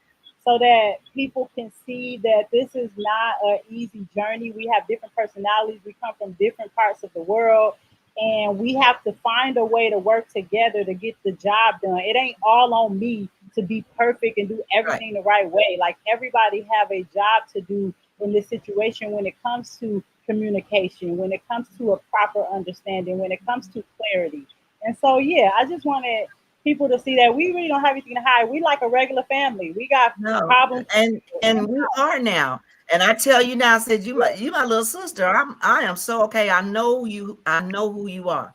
so that people can see that this is not an easy journey. We have different personalities. We come from different parts of the world, and we have to find a way to work together to get the job done. It ain't all on me to be perfect and do right. everything the right way. Like everybody have a job to do in this situation when it comes to communication, when it comes to a proper understanding, when it comes to clarity. And so, yeah, I just wanted people to see that we really don't have anything to hide. We like a regular family. We got No, problems. and we are now. And I tell you now, I said you my little sister. I am so okay. I know you. I know who you are.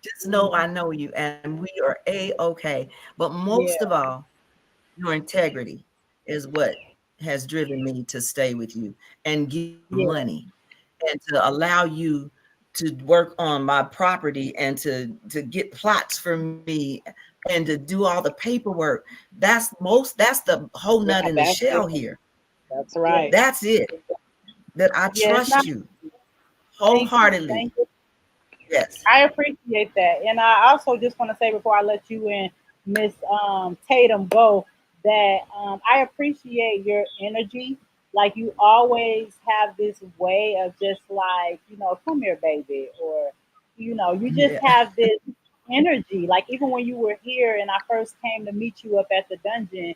Just know Mhm. I know you, and we are okay. But most of Yeah, all, your integrity is what has driven me to stay with you and give yeah, money and to allow you to work on my property and to get plots for me and to do all the paperwork. That's the whole nut Yeah, in the that's shell it. here. That's yeah, right. That's it. That I yeah. It's trust not. you Thank you. wholeheartedly. Thank you. Yes. I appreciate that. And I also just want to say before I let you and Miss Tatum go that I appreciate your energy. Like you always have this way of just like, come here, baby, or you just Yeah. have this energy. Like even when you were here and I first came to meet you up at the dungeon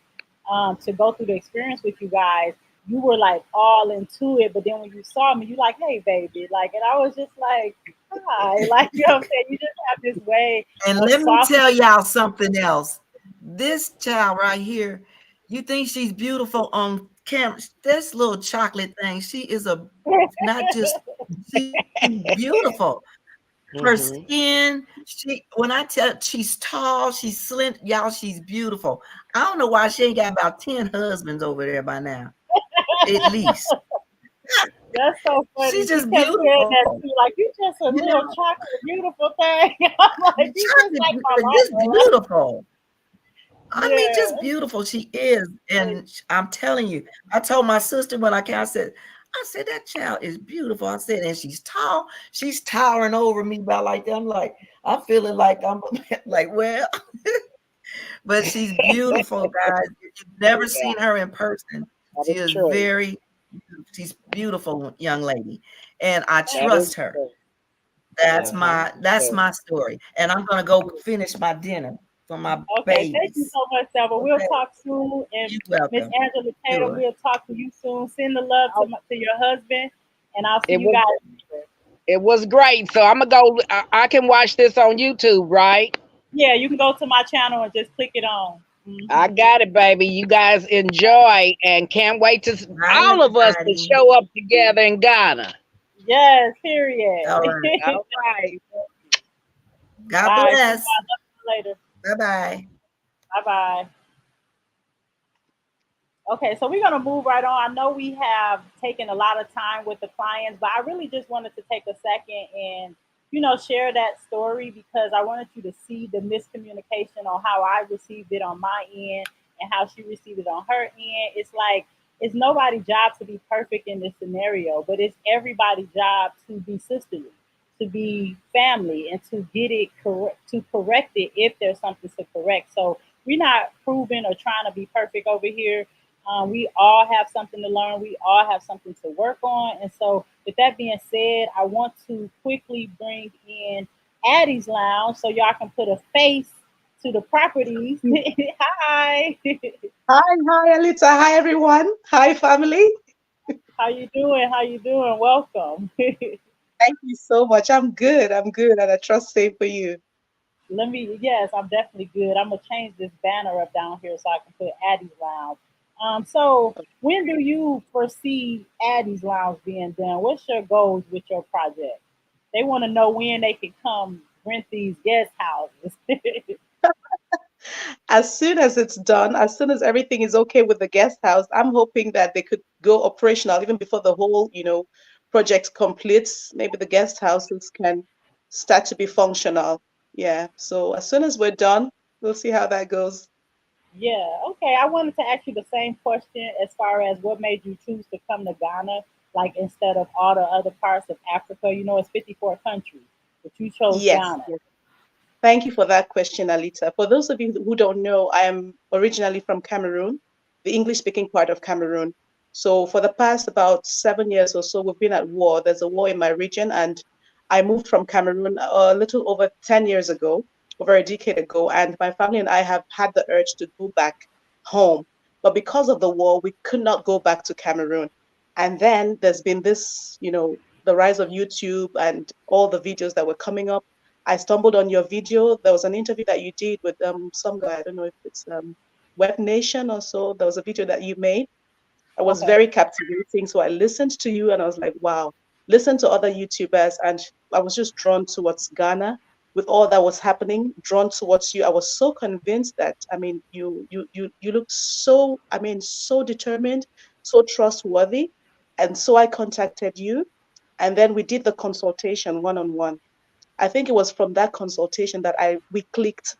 to go through the experience with you guys, you were like all into it. But then when you saw me, you like, hey, baby, like, and I was just like, hi, like you know what I'm saying. You just have this way And of let me softening. tell y'all something else. This child right here, you think she's beautiful on camera. This little chocolate thing, she is not just she's beautiful. Her Hmm. skin, when I tell she's tall, she's slim, y'all, she's beautiful. I don't know why she ain't got about 10 husbands over there by now, at least. That's so She's funny. She just kept saying beautiful. that too. Like you just a You little know, chocolate beautiful thing. I'm like, you just like my just mama. Like, beautiful. I mean, yeah, just beautiful she is. like, And I'm telling you, I told my sister when I came, I said, I said, that child is beautiful. I said, and she's tall. She's towering over me by like that. I'm like, I'm feeling like I'm like, well, but she's beautiful, guys. If you've never Yeah, seen her in person, that she is is true. she's beautiful young lady. And I That is trust her. true. That's Uh-huh. that's True. my story. And I'm gonna go finish my dinner for my Okay, thank you babies. so much, Selma. We'll Okay, talk soon. you're And Miss welcome. Angela Tatum, Sure. we'll talk to you soon. Send the love to I- to your husband, and I'll see It you was guys later. it was great. So I'm gonna go. I can watch this on YouTube, right? Yeah, you can go to my channel and just click it on. I Hmm. got it, baby. You guys enjoy, and can't wait to Bye, all of us to everybody. show up together in Ghana. Yes, period. All right. All right. God Bye. See you bless. guys later. Bye-bye. Bye bye. Okay, so we're gonna move right on. I know we have taken a lot of time with the clients, but I really just wanted to take a second and share that story because I wanted you to see the miscommunication on how I received it on my end and how she received it on her end. It's like it's nobody's job to be perfect in this scenario, but it's everybody's job to be sisterly, to be family, and to get it correct, to correct it if there's something to correct. So we're not proving or trying to be perfect over here. We all have something to learn. We all have something to work on. And so, with that being said, I want to quickly bring in Addie's Lounge so y'all can put a face to the properties. Hi, Hi, hi, Alita. Hi, everyone. Hi, family. how you doing? How you doing? Welcome. Thank you so much. I'm good. I'm good. And I trust same for you. Let me. Yes, I'm definitely good. I'm gonna change this banner up down here so I can put Addie's Lounge. So when do you foresee Addie's Lounge being done? What's your goals with your project? They want to know when they can come rent these guest houses. As soon as it's done, as soon as everything is okay with the guest house, I'm hoping that they could go operational even before the whole, project completes. Maybe the guest houses can start to be functional. Yeah. So as soon as we're done, we'll see how that goes. Yeah, okay. I wanted to ask you the same question as far as what made you choose to come to Ghana, like instead of all the other parts of Africa. It's 54 countries, but you chose Yes. Ghana. Yes. Thank you for that question, Alita. For those of you who don't know, I am originally from Cameroon, the English speaking part of Cameroon. So, for the past about 7 years or so, we've been at war. There's a war in my region, and I moved from Cameroon a little over 10 years ago, over a decade ago. And my family and I have had the urge to go back home. But because of the war, we could not go back to Cameroon. And then there's been this, the rise of YouTube and all the videos that were coming up. I stumbled on your video. There was an interview that you did with some guy. I don't know if it's Web Nation or so. There was a video that you made. It was Okay. very captivating. So I listened to you and I was like, wow. Listen to other YouTubers, and I was just drawn towards Ghana with all that was happening. Drawn towards you. I was so convinced that you looked so so determined, so trustworthy, and so I contacted you, and then we did the consultation one on one. I think it was from that consultation that we clicked.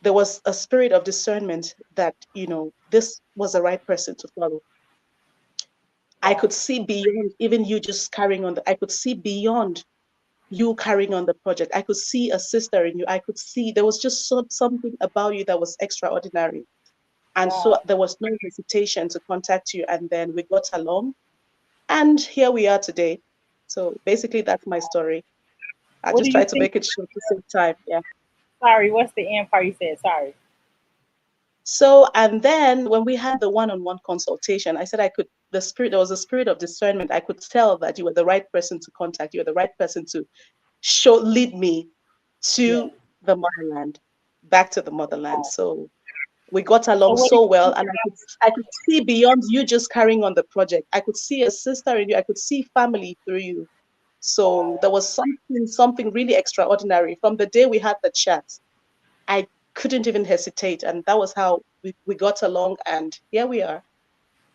There was a spirit of discernment that, this was the right person to follow. I Wow. could see beyond even you just carrying on I could see beyond you carrying on the project. I could see a sister in you. I could see there was just something about you that was extraordinary. And so Wow. there was no hesitation to contact you. And then we got along. And here we are today. So basically, that's my story. I What do just you try to think? make it short to save time. Yeah. Sorry, what's the end part you said? Sorry. So, and then when we had the one-on-one consultation, I said there was a spirit of discernment. I could tell that you were the right person to contact. You were the right person to lead me Yeah. to the motherland, back to the motherland. Wow. So we got So along what do so you well, think and I could see beyond you just carrying on the project. I could see a sister in you. I could see family through you. So Wow. there was something really extraordinary from the day we had the chat. I couldn't even hesitate. And that was how we got along. And here we are.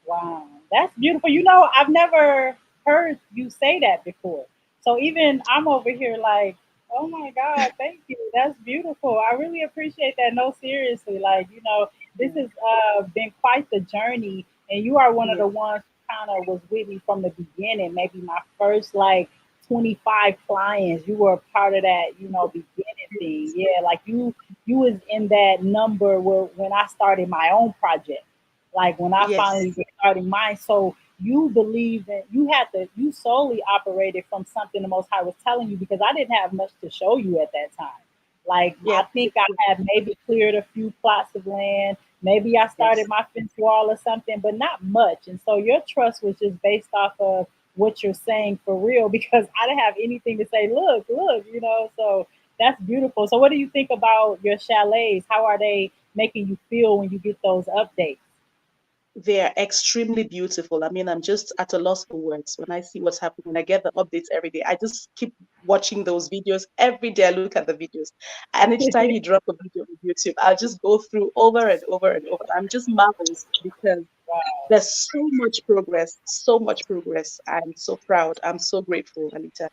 Wow, that's beautiful. I've never heard you say that before. So even I'm over here like, oh my God, thank you. That's beautiful. I really appreciate that. No, seriously, like this Yeah. has been quite the journey, and you are one of Yeah. the ones kind of was with me from the beginning. Maybe my first like 25 clients, you were a part of that, beginning thing. Yeah, like you was in that number where when I started my own project, like when I Yes, finally started mine. So you believe in you solely operated from something the Most High was telling you, because I didn't have much to show you at that time. Like I yes, think I had maybe cleared a few plots of land. Maybe I started yes. my fence wall or something, but not much. And so your trust was just based off of what you're saying for real, because I didn't have anything to say. Look. So that's beautiful. So what do you think about your chalets? How are they making you feel when you get those updates? They are extremely beautiful. I mean, I'm just at a loss for words when I see what's happening. I get the updates every day. I just keep watching those videos every day. I look at the videos, and each time you drop a video on YouTube, I'll just go through over and over and over. I'm just marvelous because Wow. there's so much progress, so much progress. I'm so proud. I'm so grateful, Anita.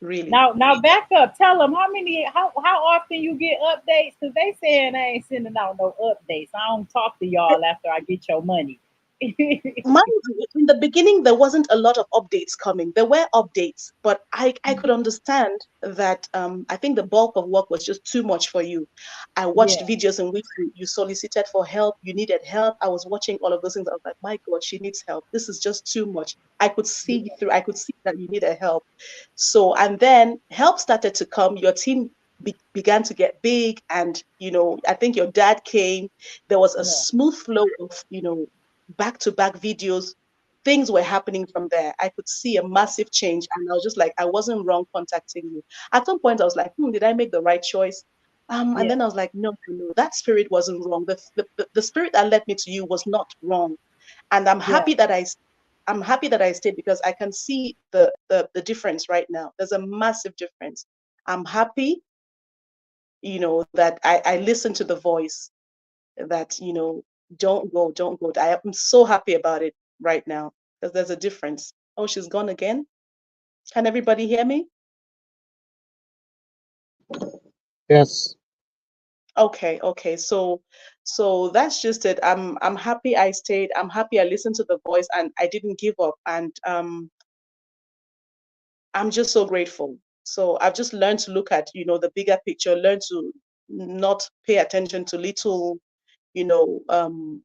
Really. Now back up. Tell them how often you get updates, because they saying I ain't sending out no updates. I don't talk to y'all after I get your money. Mind you, in the beginning, there wasn't a lot of updates coming. There were updates, but I could understand that I think the bulk of work was just too much for you. I watched Yeah, videos in which you solicited for help, you needed help. I was watching all of those things. I was like, my God, she needs help. This is just too much. I could see that you needed help. So, and then help started to come. Your team began to get big, and I think your dad came. There was a yeah, smooth flow of back to back videos. Things were happening from there. I could see a massive change, and I was just like, I wasn't wrong contacting you. At some point I was like, did I make the right choice? And yeah, then I was like, no, no, no, that spirit wasn't wrong. The spirit that led me to you was not wrong. And yeah, I'm happy that I stayed, because I can see the difference right now. There's a massive difference. I'm happy, that I listened to the voice that, don't go, don't go. I am so happy about it right now, because there's a difference. Oh, she's gone again. Can everybody hear me? Yes. Okay, okay. So that's just it. I'm happy I stayed. I'm happy I listened to the voice and I didn't give up. And I'm just so grateful. So I've just learned to look at, the bigger picture, learn to not pay attention to little,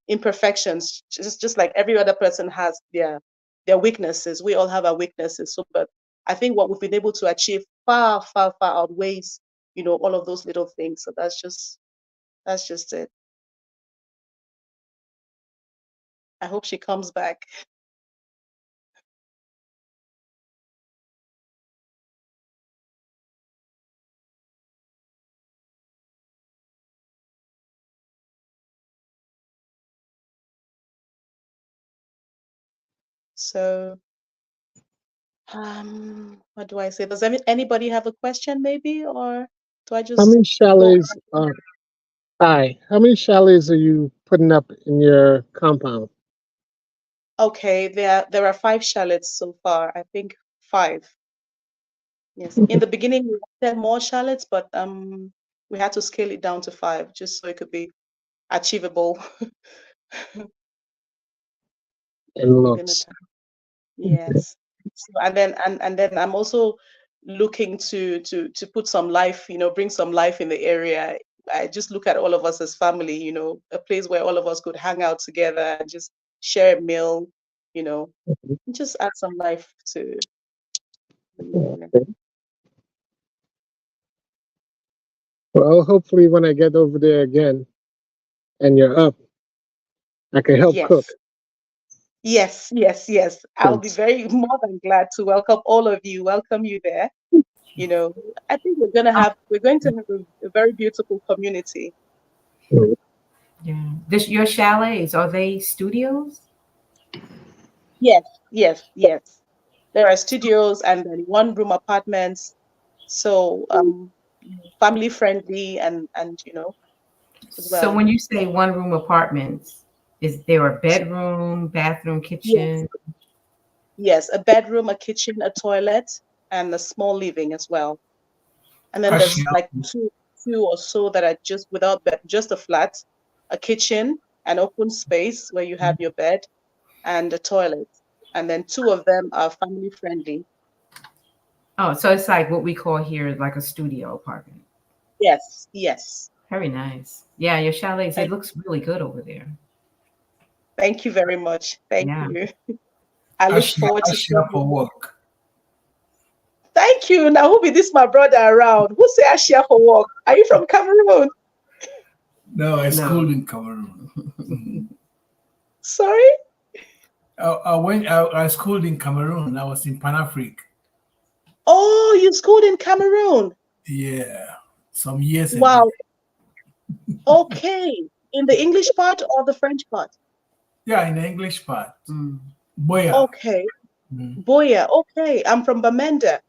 imperfections. Just like every other person has their weaknesses. We all have our weaknesses. So, but I think what we've been able to achieve far, far, far outweighs, all of those little things. So that's just it. I hope she comes back. So, what do I say? Does anybody have a question, maybe, or do I How just many go chalets are hi? How many chalets are you putting up in your compound? Okay, there are 5 chalets so far. I think 5. Yes. In the beginning, we wanted more chalets, but we had to scale it down to 5 just so it could be achievable And within the lots. time. Yes. So, and then I'm also looking to put some life, bring some life in the area. I just look at all of us as family, a place where all of us could hang out together and just share a meal, you know, just add some life to the area. Well, hopefully when I get over there again and you're up, I can help cook. Yes. Yes, yes, yes. I'll be Thanks. very more than glad to welcome all of you, welcome you there. I think we're going to have a very beautiful community. Yeah. Your chalets, are they studios? Yes, yes, yes. There are studios and then one room apartments. So family friendly and as So well. when you say one room apartments, is there a So bedroom, bathroom, yes, kitchen? yes, a bedroom, a kitchen, a toilet, and a small living as well. And then A there's shelf. like two or so that are just without bed, just a flat, a kitchen, an open space where you have your bed, and a toilet. and then 2 of them are family friendly. Oh, so it's like what we call here like a studio apartment. Yes, yes. Very nice. Yeah, your chalets, it Thank, looks really good over there. thank you very much. Thank Yeah. you. I look forward I to share seeing for you. work. Thank you. Now, who be this my brother around? Who say I share for work? Are you from Cameroon? No, I No. schooled in Cameroon. Mm. Sorry? I schooled in Cameroon. I was in Pan Afrique. Oh, you schooled in Cameroon. Yeah, some years ago. Wow. Okay. In the English part or the French part? Yeah, in the English part. Mm. Boya. Okay. Mm. Boya. Okay. I'm from Bamenda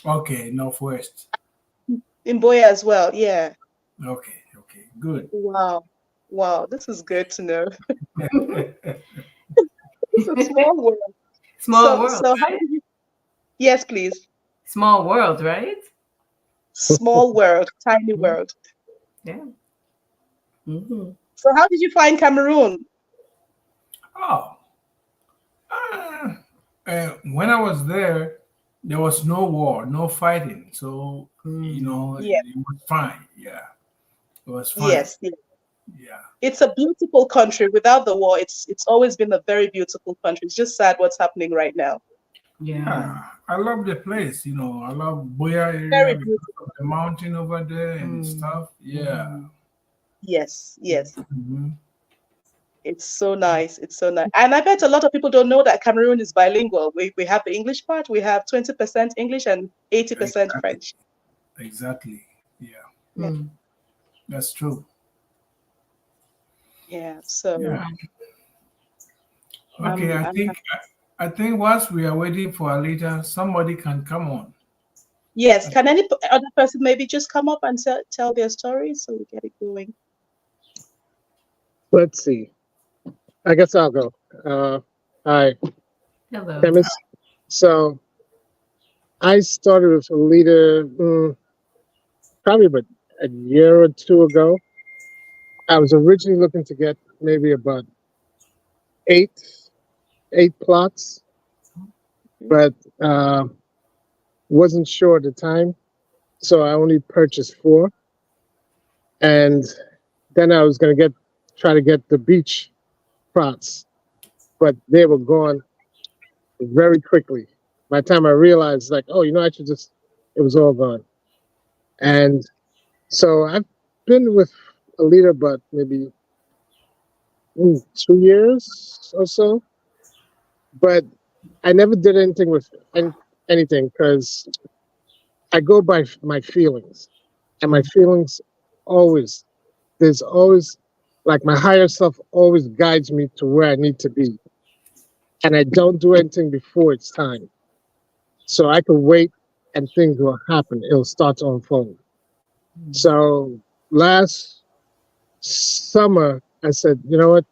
Okay, Northwest. in Boya as well. Yeah. Okay, good. Wow. Wow. This is good to know. It's a small world. Small world, So how right? did you? Yes, please. Small world, right? Small world, tiny world. Yeah. Mm-hmm. So how did you find Cameroon? Oh, when I was there, there was no war, no fighting. So, Yeah. it was fine. Yeah, it was fine. Yes. Yes. Yeah. It's a beautiful country. Without the war, it's always been a very beautiful country. It's just sad what's happening right now. Yeah, I love the place. I love Boya Very area because of beautiful. the mountain over there and Mm. stuff. Yeah. Yes. Yes. Mhm. It's so nice. It's so nice. And I bet a lot of people don't know that Cameroon is bilingual. We have the English part. We have 20% English and 80% Exactly. French. Exactly. Yeah, Yeah. Mm. that's true. Yeah. So Yeah. Okay, I think whilst we are waiting for a leader, somebody can come on. yes. Can any other person maybe just come up and tell their story so we get it going? Let's see. I guess I'll go. Hi, Hello. chemist. So I started with a leader probably about a year or 2 ago. I was originally looking to get maybe about eight plots, but wasn't sure at the time, so I only purchased 4. And then I was gonna try to get the beach plots, but they were gone very quickly. By the time I realized, like, oh, I should just, it was all gone. And so I've been with a leader, but maybe 2 years or so. But I never did anything with anything because I go by my feelings, and my feelings always, there's always, like, my higher self always guides me to where I need to be. And I don't do anything before it's time. So I can wait and things will happen. It'll start to unfold. So last summer, I said, you know what?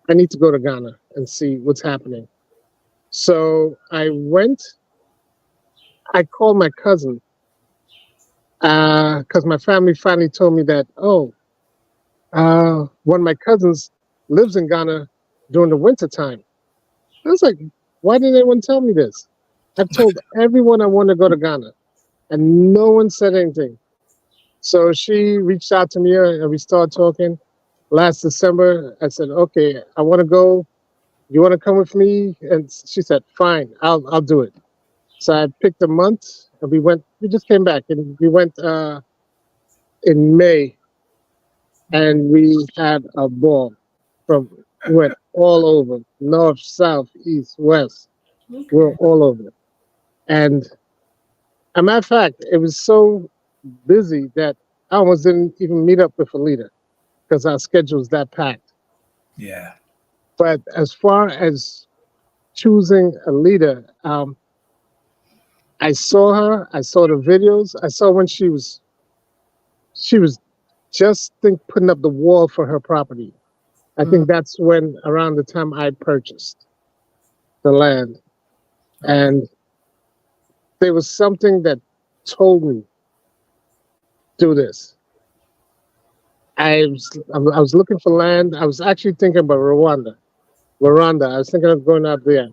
I need to go to Ghana and see what's happening. So I called my cousin because my family finally told me that, one of my cousins lives in Ghana during the winter time. I was like, why didn't anyone tell me this? I've told everyone I want to go to Ghana, and no one said anything. So she reached out to me and we started talking. Last December, I said, okay, I want to go. You want to come with me? And she said, fine, I'll do it. So I picked a month and we just came back and we went in May and we had a ball we went all over, north, south, east, west. Okay. We were all over. And a matter of fact, it was so busy that I almost didn't even meet up with a leader because our schedule was that packed. Yeah. But as far as choosing a leader, I saw her, I saw the videos, I saw when she was just putting up the wall for her property. I think that's around the time I purchased the land. And there was something that told me, do this. I was looking for land. I was actually thinking about Rwanda. I was thinking of going out there.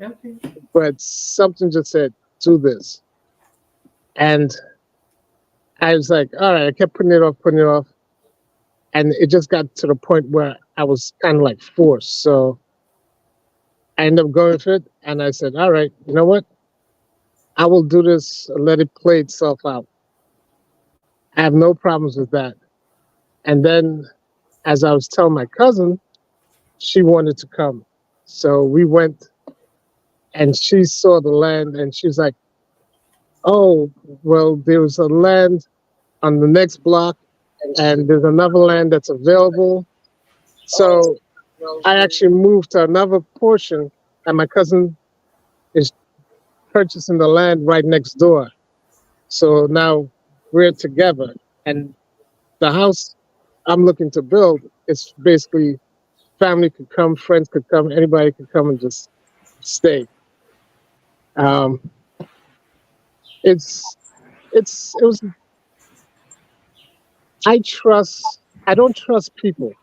Okay. but something just said, do this. And I was like, all right, I kept putting it off. And it just got to the point where I was kind of like forced. So I ended up going for it. And I said, all right, you know what? I will do this, let it play itself out. I have no problems with that. And then, as I was telling my cousin, she wanted to come. So we went and she saw the land and she's like, oh, well, there was a land on the next block and there's another land that's available. So I actually moved to another portion and my cousin is purchasing the land right next door. So now we're together. And the house I'm looking to build is basically family could come, friends could come, anybody could come and just stay. Um, it's it was I don't trust people.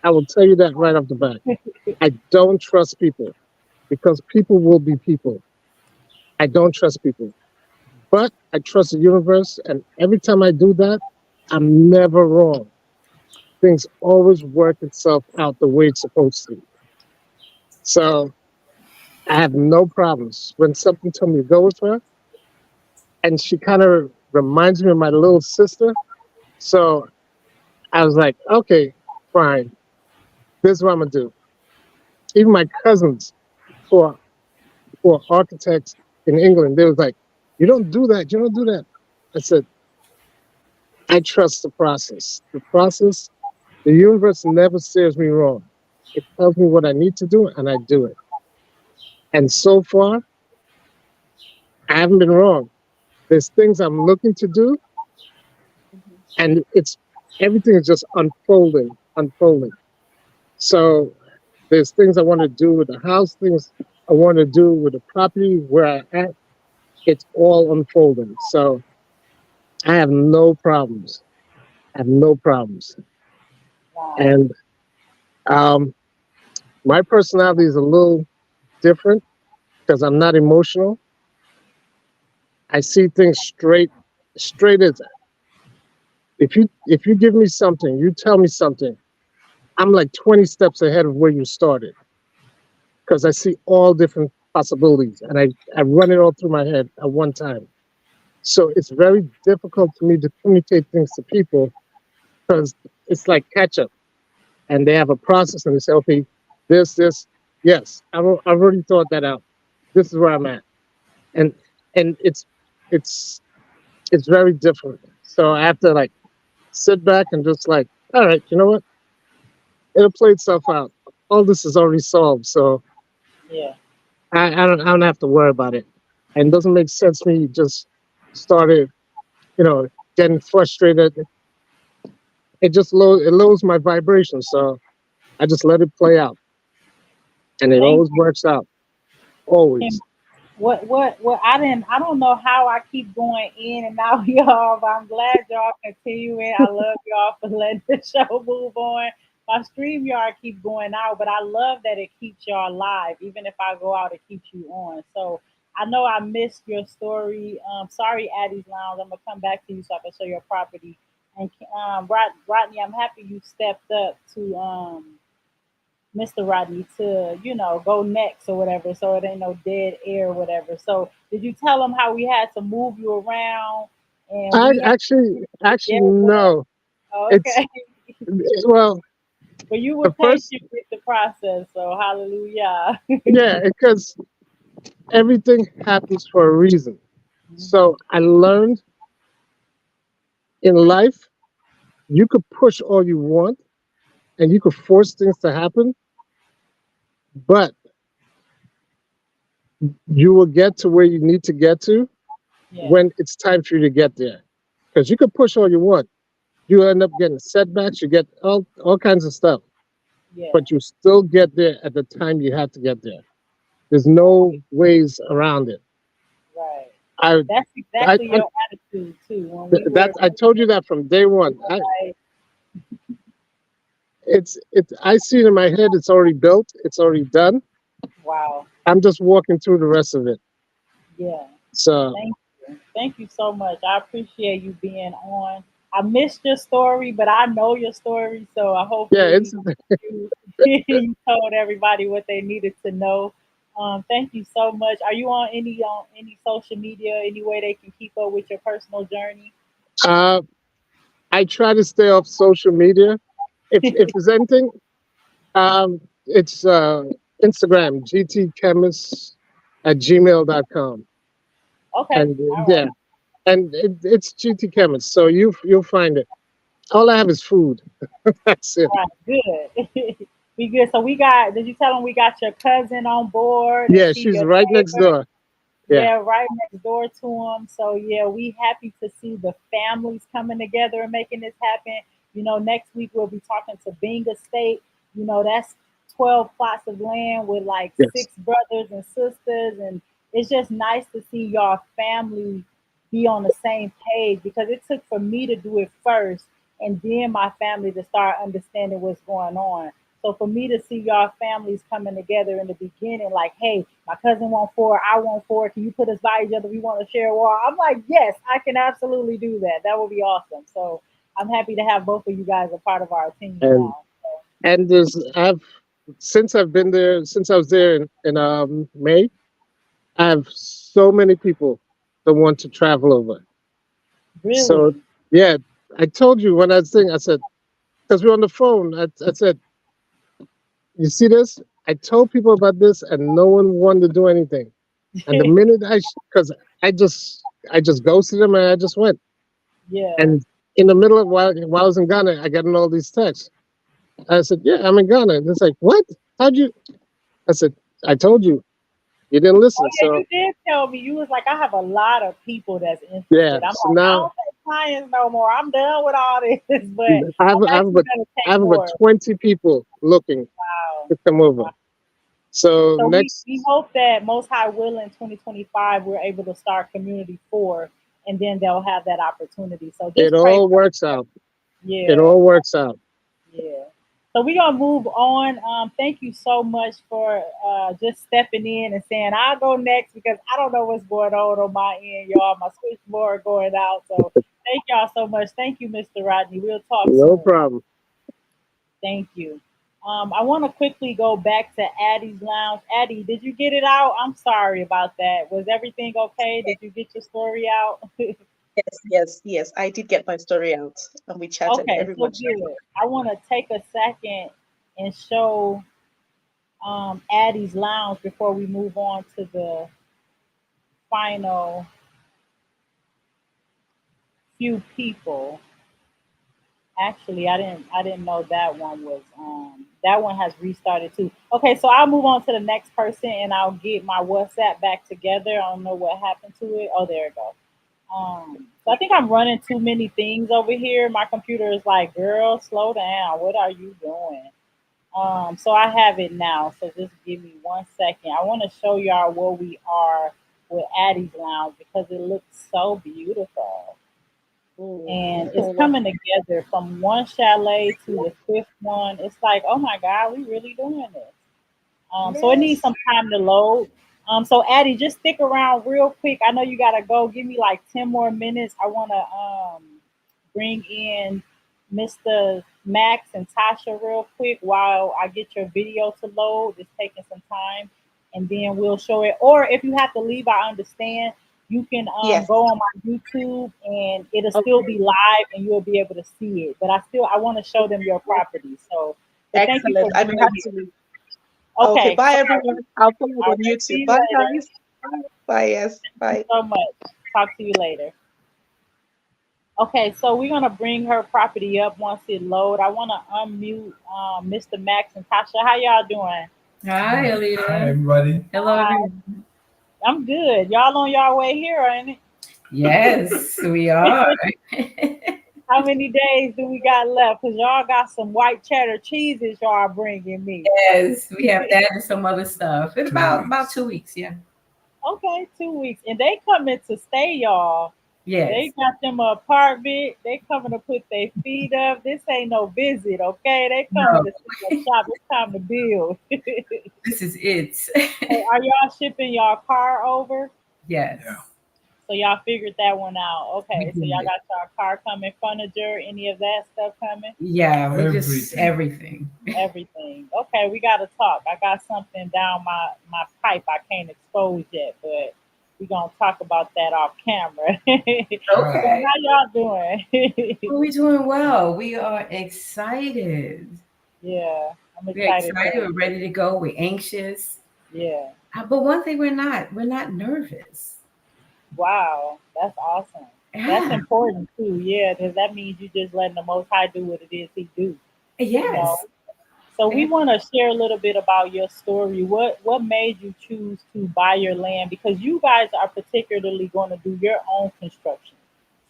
I will tell you that right off the bat. I don't trust people because people will be people. I don't trust people. But I trust the universe and every time I do that, I'm never wrong. Things always work itself out the way it's supposed to. So I have no problems. When something told me to go with her, and she kind of reminds me of my little sister. So I was like, okay, fine. This is what I'm gonna do. Even my cousins who are architects in England, they was like, you don't do that, you don't do that. I said, I trust the process. The process, the universe never steers me wrong. It tells me what I need to do and I do it. And so far, I haven't been wrong. There's things I'm looking to do, and everything is just unfolding. So there's things I want to do with the house, things I want to do with the property where I at. It's all unfolding. So I have no problems. Wow. And my personality is a little different because I'm not emotional. I see things straight as if you give me something, you tell me something, I'm like 20 steps ahead of where you started because I see all different possibilities and I run it all through my head at one time. So it's very difficult for me to communicate things to people because it's like catch up and they have a process and they say, okay, this, yes, I've already thought that out. This is where I'm at. And it's very different. So I have to like sit back and just like, all right, you know what? It'll play itself out. All this is already solved. So Yeah. I don't have to worry about it. And it doesn't make sense to me just started, getting frustrated. It just lowers my vibration. So I just let it play out. And it Thank always works out. Always. what I don't know how I keep going in and out, y'all, but I'm glad y'all continuing. I love y'all for letting the show move on. My stream yard keep going out, but I love that it keeps y'all alive. Even if I go out, it keeps you on. So I know I missed your story. Sorry, Addie's Lounge. I'm gonna come back to you so I can show your property. And Rodney, I'm happy you stepped up to Mr. Rodney to, go next or whatever, so it ain't no dead air or whatever. So did you tell him how we had to move you around and I we had actually yeah, no. It's okay. well, But you were the first patient with the process, so hallelujah. yeah, because everything happens for a reason. So I learned in life you could push all you want and you could force things to happen, but you will get to where you need to get to Yeah, when it's time for you to get there. Because you could push all you want. You end up getting setbacks, you get all kinds of stuff, yeah, but you still get there at the time you have to get there. There's no ways around it. right. I That's I, exactly I your attitude too. When we that were I told you that from day one. like, I see it in my head. It's already built. It's already done. wow. I'm just walking through the rest of it. Yeah. So Thank you so much. I appreciate you being on. I missed your story, but I know your story, so I yeah, hopefully you, you told everybody what they needed to know. Thank you so much. Are you on any social media, any way they can keep up with your personal journey? uh, I try to stay off social media. If there's anything, it's Instagram, gtchemist@gmail.com. Okay, And all right. yeah, and it's GT Chemist. So you'll find it. All I have is food. That's it. All right, good. We good. So we got. Did you tell them we got your cousin on board and Yeah, she she's your right next neighbor? door. Yeah. Yeah, right next door to them. So yeah, we happy to see the families coming together and making this happen. Next week we'll be talking to Bing Estate. That's 12 plots of land with like Yes. 6 brothers and sisters, and it's just nice to see y'all family be on the same page because it took for me to do it first and then my family to start understanding what's going on. So for me to see y'all families coming together in the beginning, like, hey, my cousin want 4, I want 4. Can you put us by each other? We want to share a wall. I'm like, yes, I can absolutely do that. That would be awesome. So I'm happy to have both of you guys a part of our team And now. and there's I've been there since I was there in May. I have so many people that want to travel over. So Really? yeah, I told you when I was saying, I said, because we're on the phone, I said, you see this? I told people about this and no one wanted to do anything. And the minute because I just ghosted them and I just went. Yeah. And in the middle of while I was in Ghana, I got all these texts. I said, yeah, I'm in Ghana. And it's like, what? How'd you? I said, I told you. You didn't Oh listen. yeah, So you did tell me. You was like, I have a lot of people that's yeah. interested. I'm So like, I now don't take clients no more. I'm done with all this. But I'm I actually gonna I take have about more. 20 people looking Wow. to come over. So So next, we hope that Most High will in 2025 we're able to start Community 4 and then they'll have that opportunity. So it just pray all for works us. out. It Yeah, all works out. yeah. So we're gonna move on. Thank you so much for just stepping in and saying I'll go next because I don't know what's going on my end, y'all. My switchboard going out. So thank y'all so much. Thank you, Mr. Rodney. We'll talk No soon. problem. Thank you. I want to quickly go back to Addie's lounge. Addie, did you get it out? I'm sorry about that. Was everything okay? Did you get your story out? Yes. I did get my story out, and we chatted. Okay, so Everyone chatted. good. I want to take a second and show Addie's lounge before we move on to the final few people. Actually, I didn't know that one was that one has restarted too. Okay, so I'll move on to the next person and I'll get my WhatsApp back together. I don't know what happened to it. Oh, there it goes. So I think I'm running too many things over here. My computer is like, girl, slow down. What are you doing? So I have it now. So just give me 1 second. I want to show y'all where we are with Addie's Lounge because it looks so beautiful and it's Oh, wow. coming together from one chalet to the fifth one. It's like, oh my God, we really doing this. So it needs Yes. some time to load. So Addie, just stick around real quick. I know you gotta go. Give me like 10 more minutes. I wanna bring in Mr. Max and Tasha real quick while I get your video to load. It's taking some time, and then we'll show it. Or if you have to leave, I understand. You can Yes. go on my YouTube, and it'll still Okay. be live, and you'll be able to see it. But I want to show them your property. So, but thank you for Excellent. I may being have here. to. Okay. Okay, Bye, sorry. everyone. I'll follow All on right, see YouTube. you Bye, later. guys. Bye. Bye. Yes. Thank you Bye. so much. Talk to you later. Okay, so we're gonna bring her property up once it load. I want to unmute Mr. Max and Tasha. How y'all doing? Hi, Alita. Hi, everybody. Hello, Hi, everyone. I'm good. Y'all on y'all way here, ain't it? Yes, we are. How many days do we got left? Cause y'all got some white cheddar cheeses y'all bringing me. Yes, we have that and some other stuff. In about 2 weeks, yeah. Okay, 2 weeks, and they coming to stay, y'all. Yes. They got them an apartment. They coming to put their feet up. This ain't no visit, okay? They coming No, to see a shop. It's time to build. this is it. So are y'all shipping y'all car over? Yes. Yeah. So y'all figured that one out. Okay, so We y'all did. got y'all car coming, furniture, any of that stuff coming? Yeah, we just Everything. everything. Everything. Okay, we gotta talk. I got something down my pipe I can't expose yet, but we gonna talk about that off camera. So Okay. how y'all doing? Well, we're doing well. We are excited. Yeah, I'm We're excited excited. too. We're ready to go. We're anxious. Yeah. But one thing we're not. We're not nervous. Wow, that's awesome. That's Yeah. important too. Yeah, because that means you just letting the Most High do what it is He do. You know. Yes. So we Yeah. want to share a little bit about your story. What made you choose to buy your land? Because you guys are particularly going to do your own construction.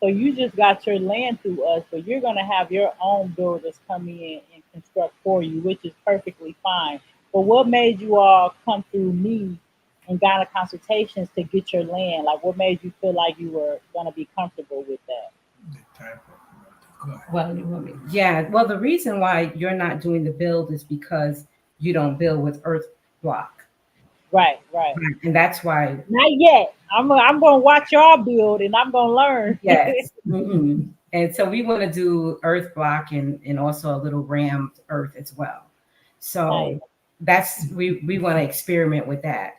So you just got your land through us, but you're going to have your own builders come in and construct for you, which is perfectly fine. But what made you all come through me and got a consultations to get your land? Like, what made you feel like you were going to be comfortable with that? The type of go ahead. Well, you want me? Yeah. Well, the reason why you're not doing the build is because you don't build with earth block, Right, right. and that's why. Not yet. I'm gonna watch y'all build and I'm gonna learn. Yes. And so we want to do earth block and also a little rammed earth as well. Nice. So that's we want to experiment with that.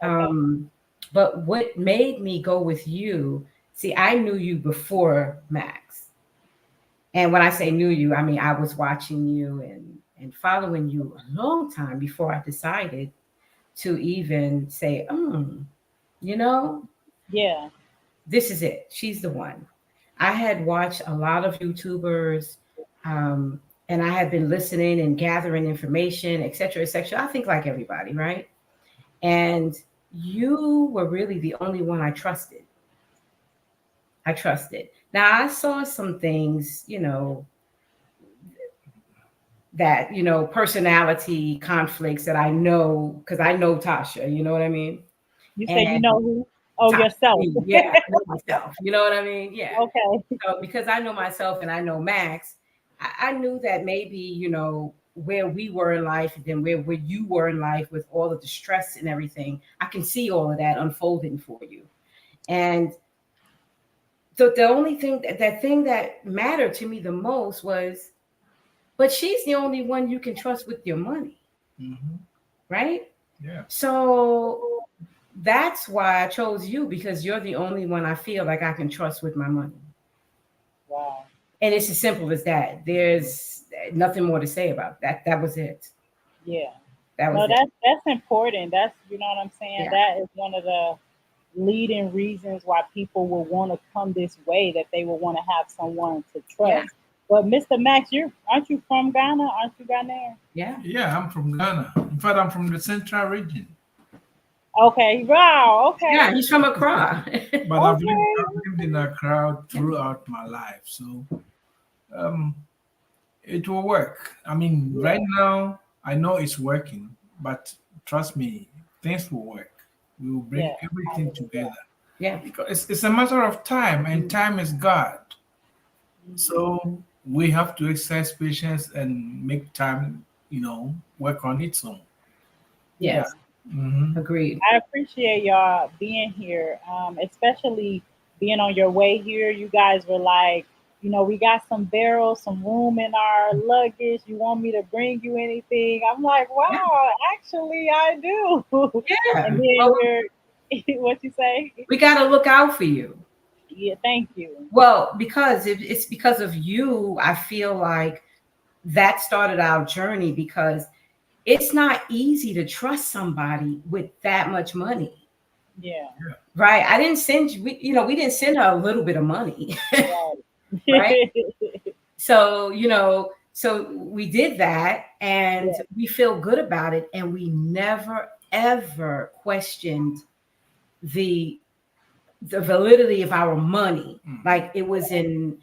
Okay. But what made me go with you? See, I knew you before Max, and when I say knew you, I mean I was watching you and following you a long time before I decided to even say, you know, Yeah. this is it. She's the one. I had watched a lot of YouTubers, and I had been listening and gathering information, et cetera, et cetera. I think like everybody, right? And you were really the only one I trusted. I trusted. Now I saw some things, that personality conflicts that I know because I know Tasha. You know what I mean? You say you And know who? Oh, Tasha, yourself. yeah, I know myself. You know what I mean? Yeah. Okay. So because I know myself and I know Max, I knew that maybe, where we were in life and then where you were in life with all of the stress and everything, I can see all of that unfolding for you. And so the only thing that thing that mattered to me the most was, but she's the only one you can trust with your money, right? Yeah. So that's why I chose you, because you're the only one I feel like I can trust with my money. Wow. And it's as simple as that. There's nothing more to say about that. That was it. Yeah. That was No, it. that's important. That's you know what I'm saying. Yeah. That is one of the leading reasons why people will want to come this way. That they will want to have someone to Yeah. trust. But Mr. Max, aren't you from Ghana? Aren't you Ghanaian? Yeah. Yeah, I'm from Ghana. In fact, I'm from the central region. Okay. Wow. Okay. Yeah, he's from Accra. But I've Okay. lived in Accra throughout my life. So it will work. I mean, right now, I know it's working, but trust me, things will work. We will bring Yeah. everything together. Yeah. Because it's a matter of time, and time is God. So we have to exercise patience and make time, work on its own. Yes. Agreed. I appreciate y'all being here, especially being on your way here. You guys were like, we got some barrels, some room in our luggage. You want me to bring you anything? I'm like, Yeah. wow, actually, I do. Yeah. And then Well, what you say? we got to look out for you. Yeah, thank you. Well, because it's because of you, I feel like that started our journey, because it's not easy to trust somebody with that much money. Yeah. Right. I didn't send you, we didn't send her a little bit of money. Right. Right. So, so we did that and Yeah. we feel good about it. And we never, ever questioned the validity of our money. Like it was in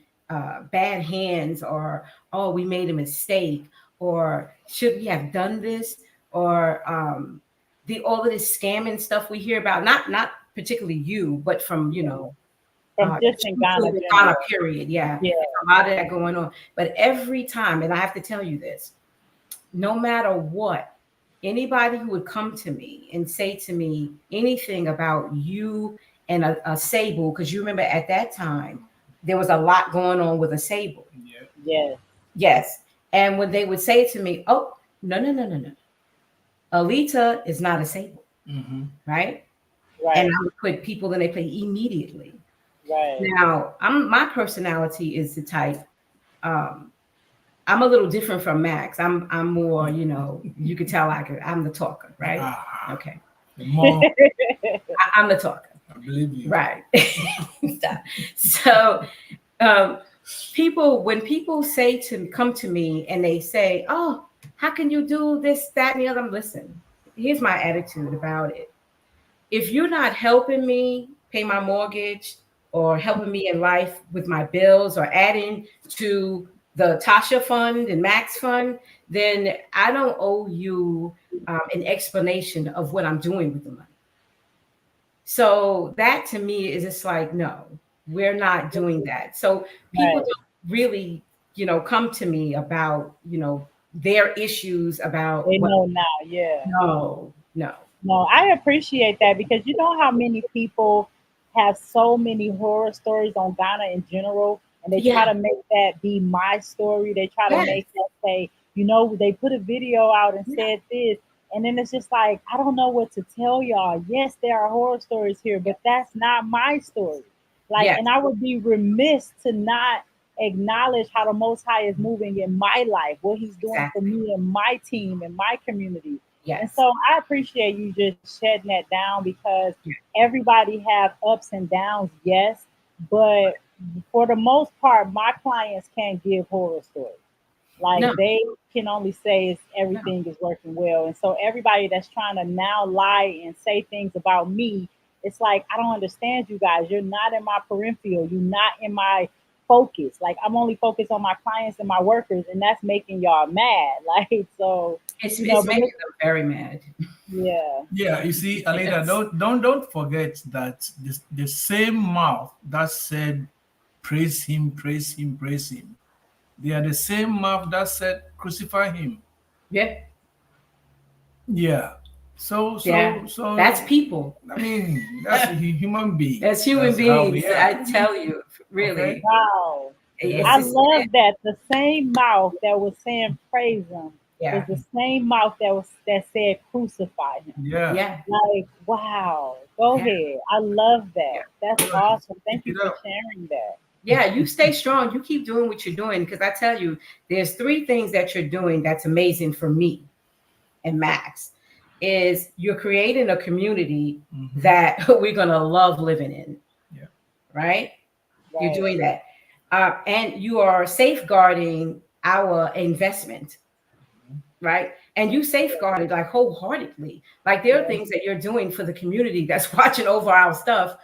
bad hands, or, oh, we made a mistake, or should we have done this, or all of this scamming stuff we hear about, not particularly you, but from, From just in Ghana, Ghana, general. period. Yeah. Yeah. A lot of that going on. But every time, and I have to tell you this, no matter what, anybody who would come to me and say to me anything about you and a Sable, because you remember at that time, there was a lot going on with a Sable. Yeah. Yes. Yes. And when they would say to me, oh, no. Alita is not a Sable. Mm-hmm. Right? Right. And I would put people in their place immediately. Right. Now, my personality is the type, I'm a little different from Max. I'm more, you could tell I'm the talker, right? Uh-huh. Okay. More, I'm the talker. I believe you. Right. So when people come to me and they say, oh, how can you do this, that, and the other? Listen, here's my attitude about it. If you're not helping me pay my mortgage or helping me in life with my bills or adding to the Tasha fund and Max fund, then I don't owe you an explanation of what I'm doing with the money. So that to me is just like, no, we're not doing that. So people Right. don't really, come to me about, their issues about They what. know now. Yeah. No. No, I appreciate that because you know how many people have so many horror stories on Ghana in general, and they try Yeah. to make that be my story. They try to Yes. make that say, they put a video out and said this, and then it's just like, I don't know what to tell y'all. Yes, there are horror stories here, but that's not my story. Like, Yes. and I would be remiss to not acknowledge how the Most High is moving in my life, what He's doing for Exactly. me and my team and my community. And Yes. so I appreciate you just shedding that down because Yeah. everybody have ups and downs, yes, but for the most part, my clients can't give horror stories. Like No. they can only say everything is working well. And so everybody that's trying to now lie and say things about me, it's like I don't understand you guys. You're not in my peripheral. You're not in my focus. Like I'm only focused on my clients and my workers, and that's making y'all mad. Like so, It's but making them very mad. yeah. Yeah, you see, Alida, don't forget that the same mouth that said praise him, praise him, praise him. They are the same mouth that said crucify him. Yeah. Yeah. So That's people. I mean, that's a human being. That's human That's how beings. we are. I tell you, really. Okay. Wow. It's I just, love that. The same mouth that was saying praise him yeah. is the same mouth that said crucify him. Yeah. Yeah. Like, wow. Go Yeah. ahead. I love that. That's Yeah. awesome. Thank Keep you it for up. sharing that. Yeah, you stay strong. You keep doing what you're doing because I tell you, there's 3 things that you're doing that's amazing for me and Max. Is you're creating a community that we're gonna love living in. Yeah. Right? You're Right. doing that. And you are safeguarding our investment, right? And you safeguard it like wholeheartedly. Like there are things that you're doing for the community that's watching over our stuff.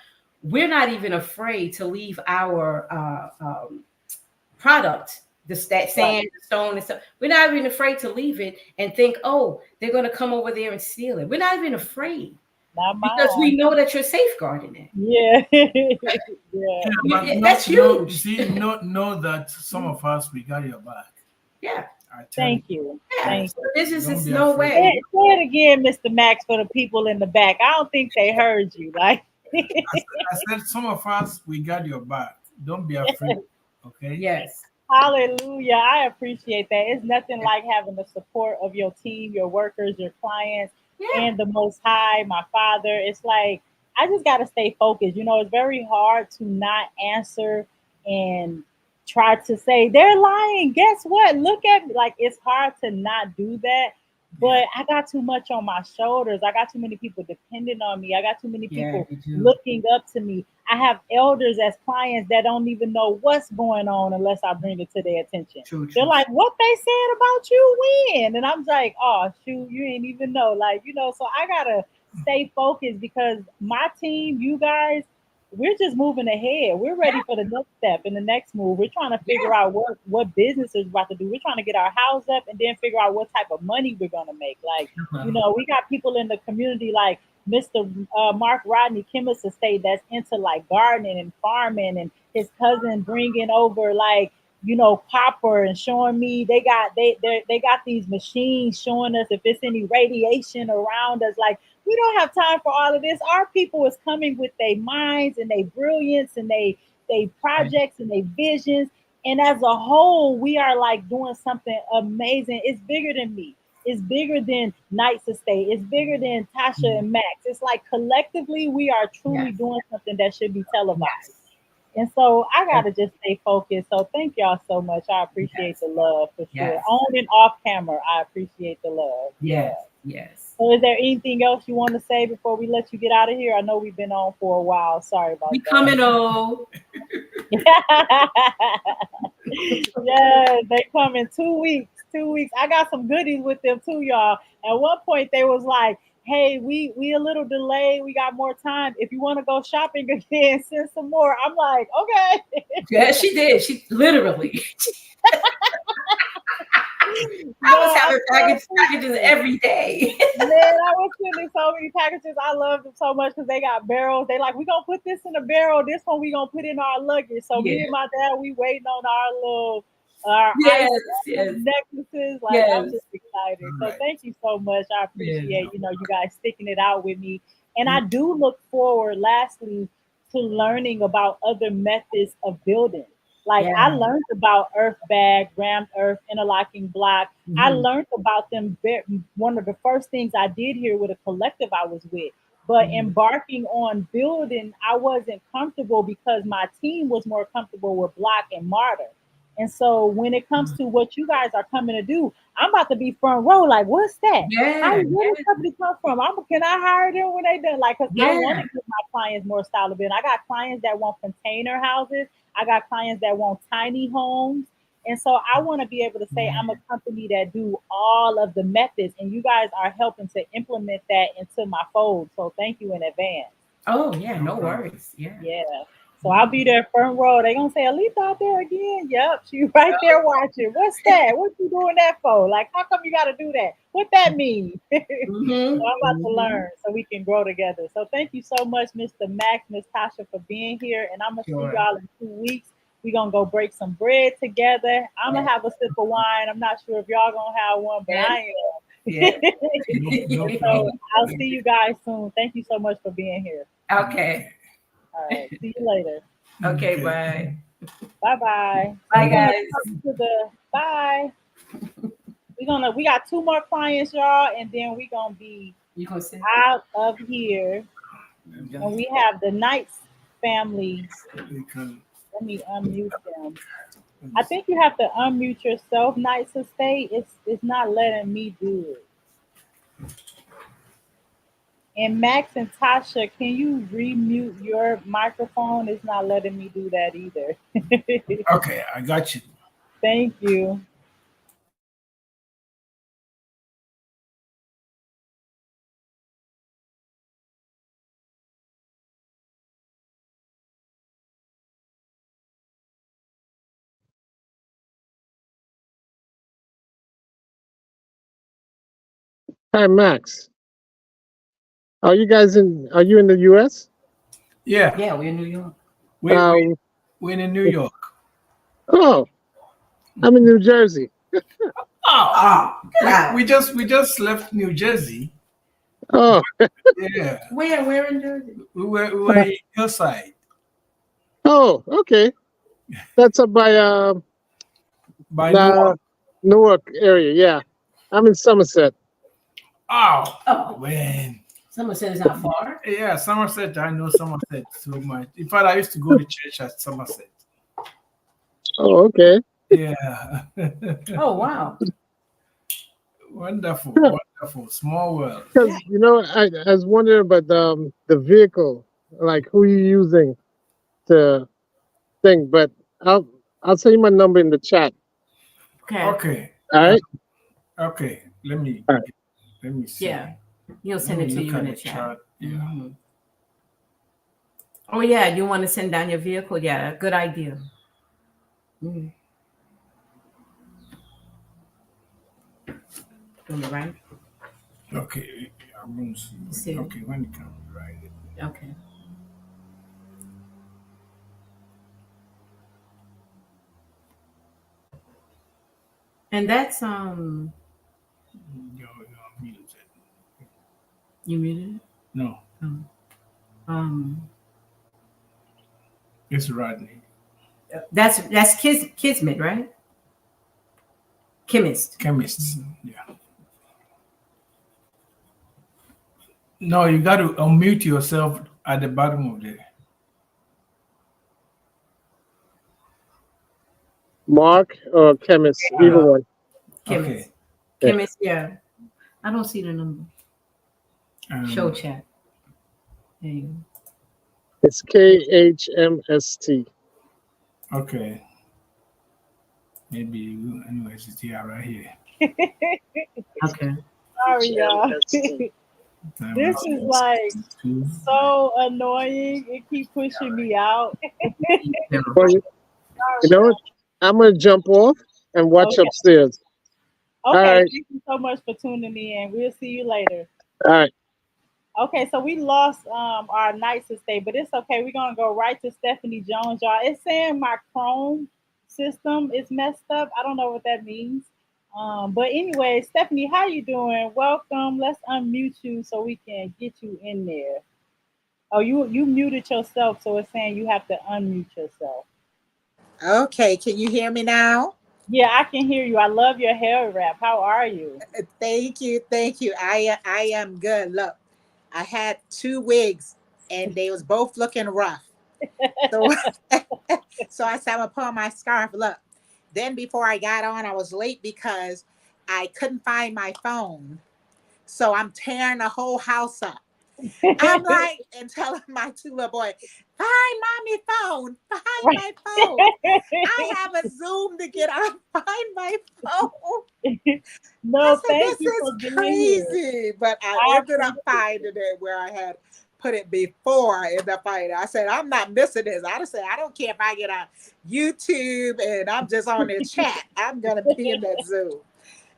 We're not even afraid to leave our product, the sand, the stone, and stuff. We're not even afraid to leave it and think, oh, they're going to come over there and steal it. We're not even afraid Not because we mine. know that you're safeguarding it. Yeah. Yeah. Yeah, but That's huge. See, know that some of us we got your back. Yeah. I tell Thank you. you. Yeah. Thank So you. this is Don't just be no afraid. way. Say it again, Mr. Max, for the people in the back. I don't think they heard you. Like I said some of us we got your back. Don't be afraid. Okay. Yes. hallelujah. I appreciate that. It's nothing like having the support of your team, your workers, your clients, Yeah. and the Most High, my Father. It's like, I just got to stay focused. It's very hard to not answer and try to say, they're lying. Guess what? Look at me. Like, it's hard to not do that. But I got too much on my shoulders. I got too many people depending on me. I got too many Yeah, people you do. looking up to me. I have elders as clients that don't even know what's going on unless I bring it to their attention. True, They're true. like, what they said about you when? And I'm like, oh, shoot, you ain't even know. Like, so I got to stay focused because my team, you guys, we're just moving ahead. We're ready for the next step and the next move. We're trying to figure out what business is about to do. We're trying to get our house up and then figure out what type of money we're going to make. Like, we got people in the community like, Mr. Mark Rodney Chemist Estate that's into like gardening and farming, and his cousin bringing over like copper and showing me they got these machines showing us if it's any radiation around us. Like we don't have time for all of this. Our people is coming with their minds and their brilliance and they projects and their visions. And as a whole, we are like doing something amazing. It's bigger than me. It's bigger than Knight's Estate. It's bigger than Tasha and Max. It's like collectively we are truly doing something that should be televised. And so I gotta just stay focused. So thank y'all so much. I appreciate the love for sure. On and off camera, I appreciate the love. Yes. So is there anything else you want to say before we let you get out of here? I know we've been on for a while. Sorry about that. Coming on. Yes, they come in 2 weeks. 2 weeks. I got some goodies with them too, y'all. At one point they was like, hey, we a little delayed. We got more time. If you want to go shopping again, send some more. I'm like, okay. Yeah, she did. She literally. I was having packages every day. Man, I was sending so many packages. I love them so much because they got barrels. They like, we gonna put this in a barrel. This one we gonna put in our luggage. So me and my dad, we waiting on our little necklaces. Like I'm just excited. So thank you so much. I appreciate you guys sticking it out with me. And I do look forward, lastly, to learning about other methods of building. Like I learned about earth bag, rammed earth, interlocking block. I learned about them. One of the first things I did here with a collective I was with, but embarking on building, I wasn't comfortable because my team was more comfortable with block and mortar. And so when it comes to what you guys are coming to do, I'm about to be front row. Like, what's that? Where does somebody come from? Can I hire them when they done? Like, because I want to give my clients more style of building. I got clients that want container houses. I got clients that want tiny homes. And so I want to be able to say I'm a company that do all of the methods, and you guys are helping to implement that into my fold. So thank you in advance. Oh, yeah, no worries. Yeah. So I'll be there front row. They gonna say, Alita out there again? Yep, she right there watching. What's that? What you doing that for? Like, how come you gotta do that? What that mean? So I'm about to learn so we can grow together. So thank you so much, Mr. Max, Miss Tasha, for being here. And I'm gonna see y'all in 2 weeks. We're gonna go break some bread together. I'm gonna have a sip of wine. I'm not sure if y'all gonna have one, but I am. So I'll see you guys soon. Thank you so much for being here. Okay. All right. See you later. Okay, bye. Bye-bye. Bye, guys. Bye. We got 2 more clients, y'all, and then we're gonna be out of here. And we have the Knights family. Let me unmute them. I think you have to unmute yourself, Knights Estate. It's not letting me do it. And Max and Tasha, can you remute your microphone? It's not letting me do that either. Okay, I got you. Thank you. Hi, Max. Are you in the US? Yeah. Yeah, we're in New York. We're in New York. Oh, I'm in New Jersey. We just left New Jersey. Oh. Yeah. Where in Jersey? We were in Hillside. Oh, okay. That's up by Newark area, yeah. I'm in Somerset. Oh man. Somerset is not far. Yeah, Somerset. I know Somerset so much. In fact, I used to go to church at Somerset. Oh, okay. Yeah. Oh, wow. Wonderful, wonderful. Small world. Because I was wondering about the vehicle, like who you using to think, but I'll send you my number in the chat. Okay. All right. Okay. Let me see. Yeah. He'll send it to you in the chat. Yeah. Mm-hmm. Oh yeah, you want to send down your vehicle? Yeah, good idea. Doing it right. Okay, I'm going to see. Okay, when it comes, right. Okay. And that's You're muted. you muted it? No, Um it's Rodney. that's Kismet, right? Chemist. Chemists. Yeah. No, you got to unmute yourself at the bottom of there. Mark or chemist, either one. Chemist. Okay. Chemist, yeah. I don't see the number. Show chat. There you go. It's KHMST. Okay. Maybe anyways, it's here right here. Okay. Sorry, y'all. This is like so annoying. It keeps pushing me out. Well, you know what? I'm gonna jump off and watch Okay. upstairs. Okay, All right. thank you so much for tuning in. We'll see you later. All right. Okay, so we lost our night to stay, but it's okay. We're gonna go right to Stephanie Jones, y'all. It's saying my Chrome system is messed up. I don't know what that means. But anyway, Stephanie, how you doing? Welcome. Let's unmute you so we can get you in there. Oh, you muted yourself, so it's saying you have to unmute yourself. Okay, can you hear me now? Yeah, I can hear you. I love your hair wrap. How are you? Thank you, thank you. I am good. Look, I had 2 wigs, and they was both looking rough. So so I said I'm gonna put on my scarf. Look, then before I got on, I was late because I couldn't find my phone. So I'm tearing the whole house up. I'm like, and telling my 2 little boys, find mommy phone, find my phone. I have a Zoom to get on, find my phone. No, I said, thank this you for is being here. crazy. But I I ended up finding it where I had put it before I ended up finding it. I said, I'm not missing this. I just said, I don't care if I get on YouTube and I'm just on their chat. I'm going to be in that Zoom.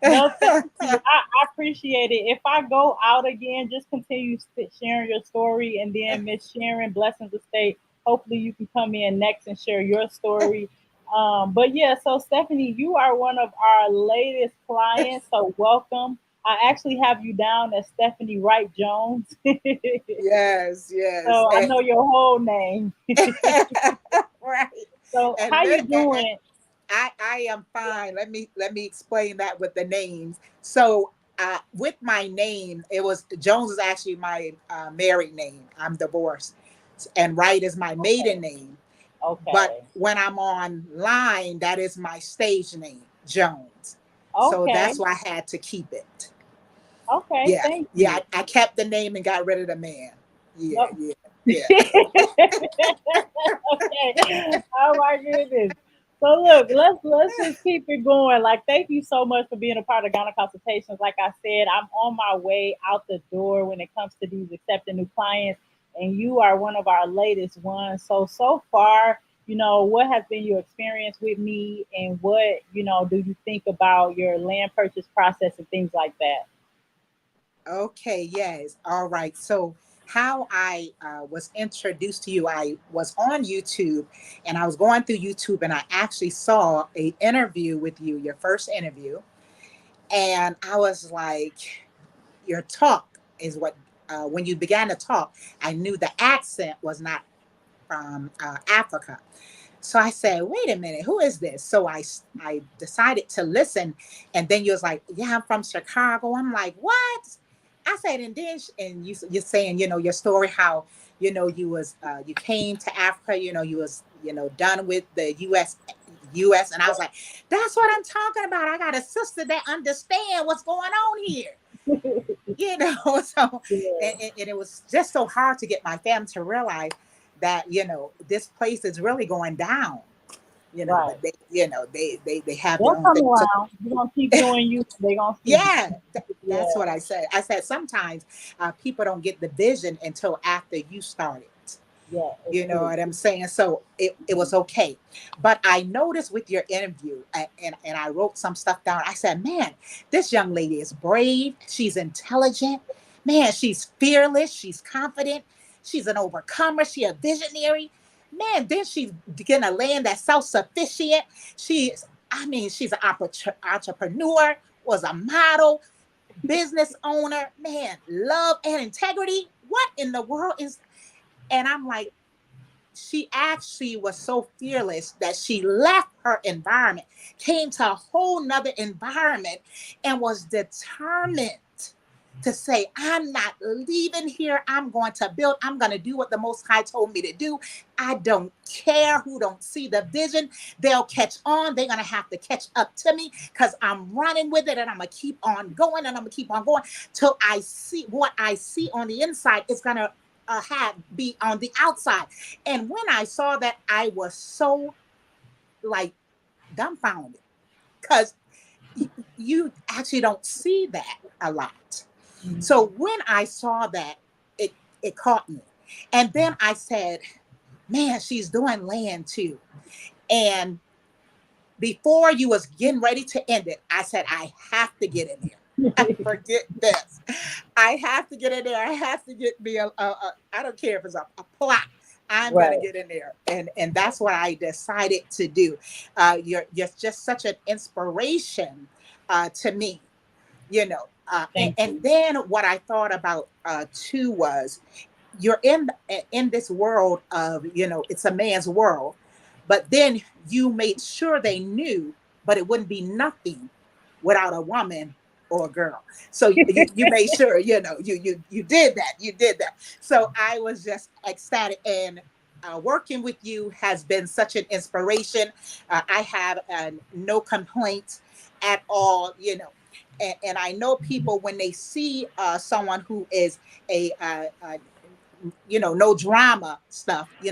No, thank you. I appreciate it. If I go out again, just continue sharing your story, and then Miss Sharon, blessings of state. Hopefully, you can come in next and share your story. But yeah, so Stephanie, you are one of our latest clients, so welcome. I actually have you down as Stephanie Wright Jones, Yes, yes. so I know your whole name. Right. So And how look, you doing? I am fine. Let me explain that with the names. So with my name, it was Jones is actually my married name. I'm divorced, and Wright is my Okay, maiden name. But okay, when I'm online, that is my stage name, Jones. So okay, that's why I had to keep it. okay. Yeah, Thank yeah. you. I kept the name and got rid of the man. Yeah, Nope. yeah, yeah. Okay. Oh my goodness. So look, let's just keep it going. Like, thank you so much for being a part of Ghana Consultations. Like I said, I'm on my way out the door when it comes to these accepting new clients, and you are one of our latest ones. So far, what has been your experience with me, and what do you think about your land purchase process and things like that? Okay, yes. All right. So, how I was introduced to you, I was on YouTube and I was going through YouTube and I actually saw a interview with you, your first interview. And I was like, your talk is what, when you began to talk, I knew the accent was not from Africa. So I said, wait a minute, who is this? So I decided to listen. And then you was like, yeah, I'm from Chicago. I'm like, what? I said, and then, and you're saying, your story, how, you came to Africa, you was, done with the US. And I was like, that's what I'm talking about. I got a sister that understand what's going on here. So, Yeah, and it was just so hard to get my family to realize that, this place is really going down, right. but they have their They'll own come thing. So, around. You're gonna keep doing you. They're gonna see you. yeah, that's Yeah, what I said. I said sometimes people don't get the vision until after you started. Yeah, it's You know true. what I'm saying? So it was okay. But I noticed with your interview, and I wrote some stuff down. I said, man, this young lady is brave. She's intelligent. Man, she's fearless. She's confident. She's an overcomer. She's a visionary. Man, then she's gonna land that self-sufficient. She's an entrepreneur, was a model, business owner. Man, love and integrity. What in the world is? And I'm like, she actually was so fearless that she left her environment, came to a whole nother environment, and was determined to say, I'm not leaving here. I'm going to build. I'm going to do what the Most High told me to do. I don't care who don't see the vision. They'll catch on. They're going to have to catch up to me because I'm running with it, and I'm going to keep on going, and I'm going to keep on going till I see what I see on the inside is going to be on the outside. And when I saw that, I was so like dumbfounded because you actually don't see that a lot. Mhm. So when I saw that, it caught me. And then I said, man, she's doing land too. And before you was getting ready to end it, I said, I have to get in there. Forget this. I have to get in there. I have to get me I don't care if it's a plot. I'm Right. gonna get in there, and that's what I decided to do. You're just such an inspiration to me, you know. Thank And you. then what I thought about too was you're in this world of, it's a man's world, but then you made sure they knew, but it wouldn't be nothing without a woman or a girl. So you made sure, you did that. You did that. So I was just ecstatic, and working with you has been such an inspiration. I have no complaints at all, and I know people when they see someone who is a no drama stuff, they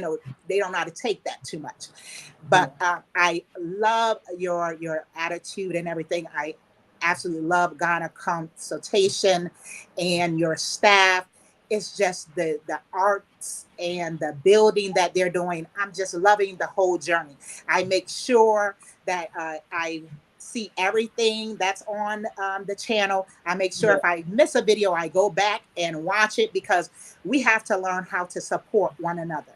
don't know how to take that too much. But I love your attitude and everything. I absolutely love Ghana consultation and your staff. It's just the arts and the building that they're doing. I'm just loving the whole journey. I make sure that I see everything that's on the channel. I make sure Yeah. if I miss a video, I go back and watch it because we have to learn how to support one another.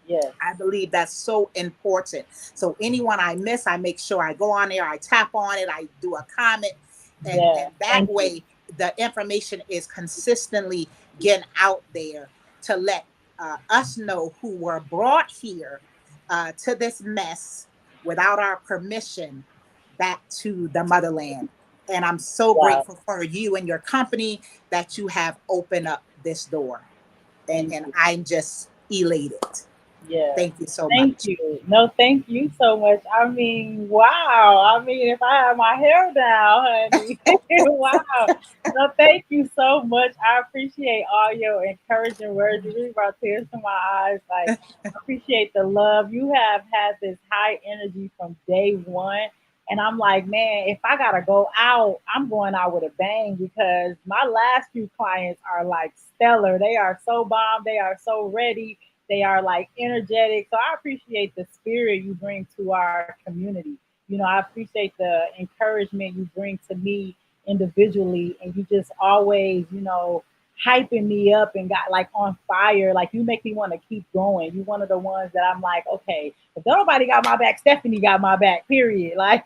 Yes. I believe that's so important. So anyone I miss, I make sure I go on there, I tap on it, I do a comment, and Yeah. that Thank you. way the information is consistently getting out there to let us know who were brought here to this mess without our permission back to the motherland. And I'm so Wow. grateful for you and your company that you have opened up this door. Thank And you. I'm just elated. Yeah. Thank you so Thank much. you. No, thank you so much. I mean, wow. I mean, if I had my hair down, honey. Wow. No, thank you so much. I appreciate all your encouraging words. You really brought tears to my eyes. Like, I appreciate the love. You have had this high energy from day one. And I'm like, man, if I gotta go out, I'm going out with a bang because my last few clients are like stellar. They are so bomb. They are so ready. They are like energetic. So I appreciate the spirit you bring to our community. I appreciate the encouragement you bring to me individually. And you just always, hyping me up and got like on fire. Like you make me want to keep going. You one of the ones that I'm like, okay, if nobody got my back, Stephanie got my back, period. Like,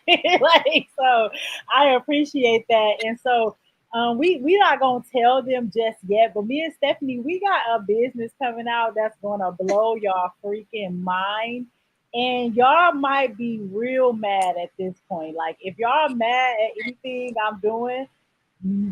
so I appreciate that. And so we not gonna tell them just yet, but me and Stephanie, we got a business coming out that's gonna blow y'all freaking mind. And y'all might be real mad at this point. Like if y'all mad at anything I'm doing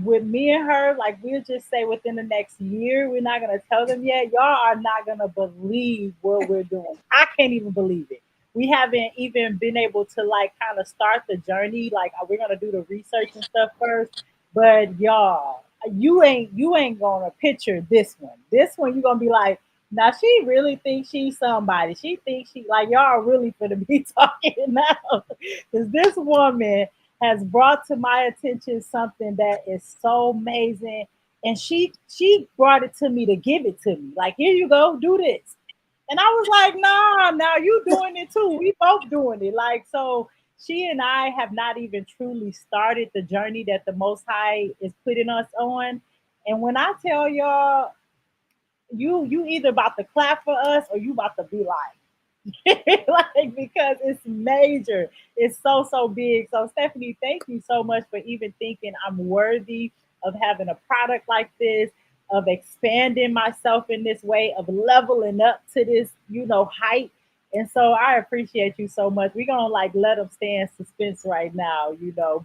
with me and her, like we'll just say within the next year, we're not gonna tell them yet. Y'all are not gonna believe what we're doing. I can't even believe it. We haven't even been able to like kind of start the journey. Like we're gonna do the research and stuff first. But y'all, you ain't gonna picture this one. This one you're gonna be like, now she really thinks she's somebody. She thinks she like y'all really gonna be talking now. Because this woman has brought to my attention something that is so amazing. And she brought it to me to give it to me. Like, here you go, do this. And I was like, nah, now you doing it too. We both doing it. Like, so she and I have not even truly started the journey that the Most High is putting us on. And when I tell y'all, you either about to clap for us or you about to be like, like because it's major. It's so big. So Stephanie, thank you so much for even thinking I'm worthy of having a product like this, of expanding myself in this way, of leveling up to this, height. And so I appreciate you so much. We're gonna like let them stay in suspense right now.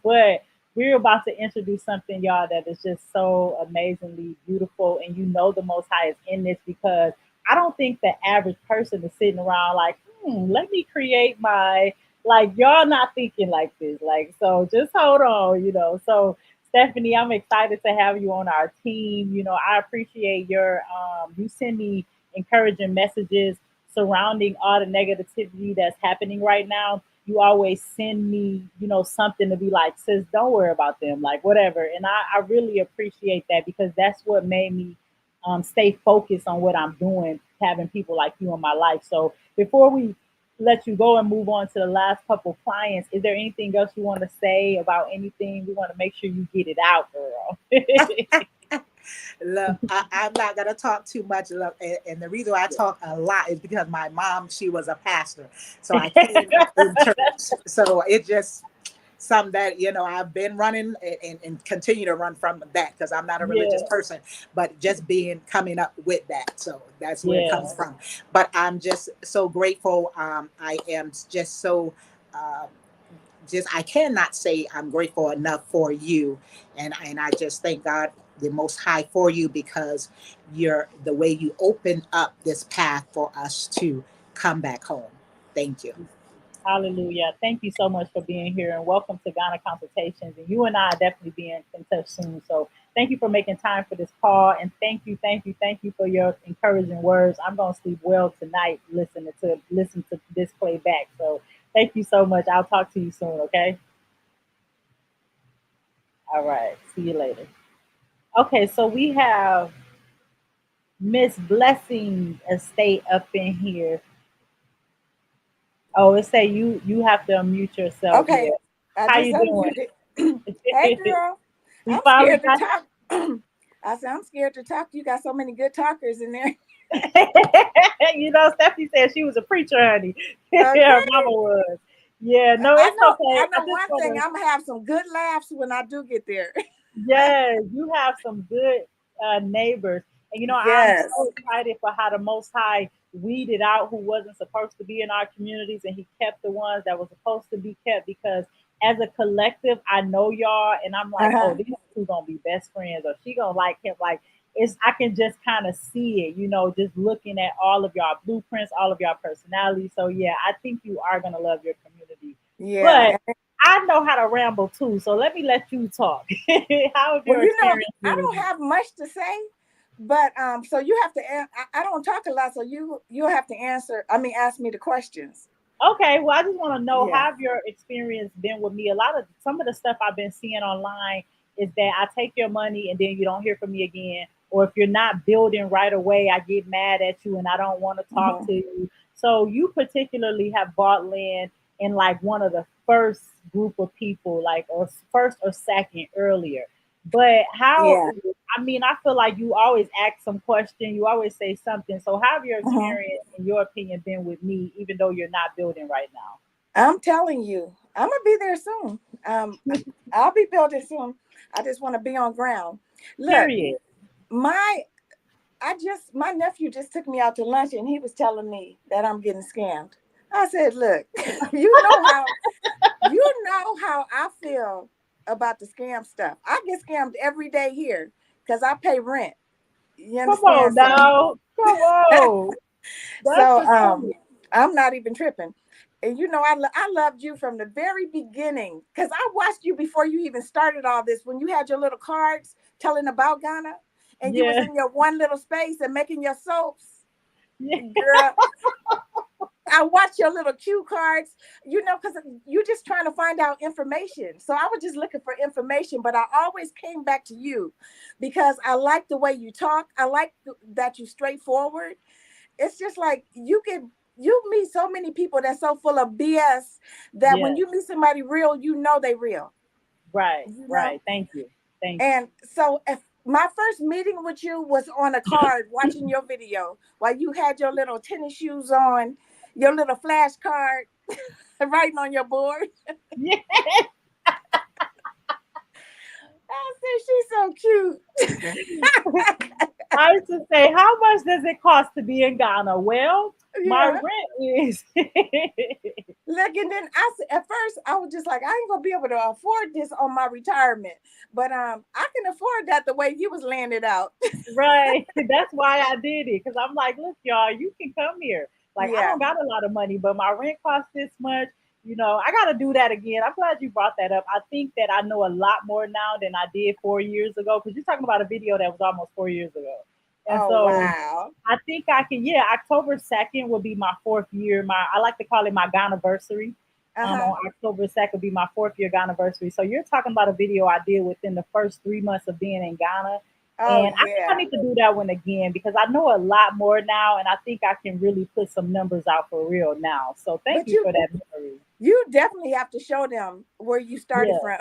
But we're about to introduce something, y'all, that is just so amazingly beautiful. And the Most High is in this because I don't think the average person is sitting around like, let me create like y'all not thinking like this. Like, so just hold on. So Stephanie, I'm excited to have you on our team. I appreciate you send me encouraging messages surrounding all the negativity that's happening right now. You always send me, something to be like, sis, don't worry about them, like whatever. And I really appreciate that because that's what made me stay focused on what I'm doing, having people like you in my life. So before we let you go and move on to the last couple clients, is there anything else you want to say about anything? We want to make sure you get it out, girl. Look, I'm not gonna talk too much. Look, and the reason why I talk a lot is because my mom, she was a pastor, so I came up in church. So it just some that I've been running and continue to run from that because I'm not a religious Yeah, person, but just coming up with that. So that's where it yeah, comes from. But I'm just so grateful. I am just so. Um, just I cannot say I'm grateful enough for you, and I just thank God the Most High for you because you're the way you open up this path for us to come back home. Thank you. hallelujah. Thank you so much for being here and welcome to Ghana Consultations. And you and I are definitely being in touch soon. So thank you for making time for this call. And thank you for your encouraging words. I'm going to sleep well tonight listen to this playback. So thank you so much. I'll talk to you soon. Okay. All right. See you later. Okay. So we have Miss Blessing Estate up in here. Oh, it say you have to unmute yourself. Okay, Yeah. I How just you doing? unmuted. Hey, girl, We I'm finally scared to got. talk. I said, I'm scared to talk. You got so many good talkers in there. Stephanie said she was a preacher, honey. Her Okay. mama was. Yeah, no, I it's know. okay. I I know just one want thing. to. I'm gonna have some good laughs when I do get there. Yes, you have some good neighbors. And I'm Yes. so excited for how the Most High weeded out who wasn't supposed to be in our communities and He kept the ones that were supposed to be kept because as a collective, I know y'all, and I'm like, oh, Uh-huh. these two gonna be best friends, or she gonna like him. Like I can just kind of see it, just looking at all of y'all blueprints, all of y'all personalities. So yeah, I think you are gonna love your community. But Yeah. I know how to ramble too, so let me let you talk. How have Well, your experience I been with don't me? have much to say, but so you have to. I don't talk a lot, so you'll have to answer. I mean, ask me the questions. Okay, well, I just want to know Yeah. how have your experience been with me? A lot of some of the stuff I've been seeing online is that I take your money and then you don't hear from me again, or if you're not building right away, I get mad at you and I don't want to talk Uh-huh. to you. So you particularly have bought land in like one of the first group of people, like or first or second earlier. But how? Yeah. I mean, I feel like you always ask some question, you always say something. So, how have your Uh-huh. experience, in your opinion, been with me, even though you're not building right now? I'm telling you, I'm gonna be there soon. I'll be building soon. I just want to be on ground. Look, Period. my my nephew just took me out to lunch and he was telling me that I'm getting scammed. I said, look, you know how I feel about the scam stuff. I get scammed every day here because I pay rent. You Come on understand? now. Come on. That's So the truth. I'm not even tripping. And I loved you from the very beginning because I watched you before you even started all this when you had your little cards telling about Ghana and you was Yeah. in your one little space and making your soaps. Yeah. Girl, I watched your little cue cards, because you're just trying to find out information. So I was just looking for information, but I always came back to you because I like the way you talk. I like that you're straightforward. it's just like you meet so many people that's so full of BS that when you meet somebody real, you know they real. Right, You know? right. Thank you. Thank you. And so if my first meeting with you was on a card watching your video while you had your little tennis shoes on, your little flashcard writing on your board. Yeah. I said, she's so cute. I used to say, how much does it cost to be in Ghana? Well, my Yeah. rent is. Look, and then at first I was just like, I ain't gonna be able to afford this on my retirement, but I can afford that the way you was laying it out. Right. That's why I did it. Because I'm like, look, y'all, you can come here. Like, I Yeah. don't got a lot of money, but my rent costs this much. You know, I got to do that again. I'm glad you brought that up. I think that I know a lot more now than I did 4 years ago. Because you're talking about a video that was almost 4 years ago. And Oh so wow. I think I can, yeah, October 2nd will be my 4th year. I like to call it my Ghana-versary. Uh-huh. On October 2nd will be my 4th year Ghana-versary. So you're talking about a video I did within the first 3 months of being in Ghana. Oh And I think I yeah. need to do that one again because I know a lot more now, and I think I can really put some numbers out for real now. So thank But you for that memory. you definitely have to show them where you started Yeah, from.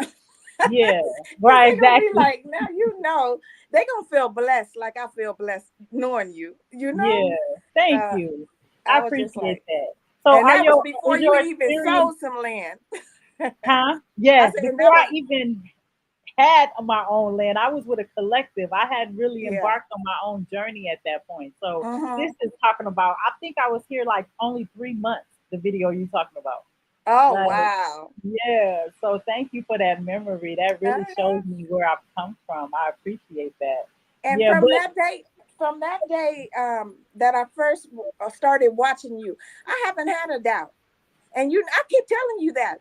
yeah, Because right, they're gonna be exactly. like, now you know, they're gonna feel blessed like I feel blessed knowing you, you know? Yeah, thank So you. I I was just appreciate like, that. So, and that was before is you your even experience, sold some land. huh? I Yes, said, and that before I was, even had my own land, I was with a collective. I hadn't really yeah. embarked on my own journey at that point. So, Mm-hmm. this is talking about. I think I was here like only 3 months. The video you talking about. Oh Like, wow. yeah. So thank you for that memory. That really Uh-huh. shows me where I've come from. I appreciate that. And Yeah, but from that day that I first started watching you, I haven't had a doubt. And I keep telling you that.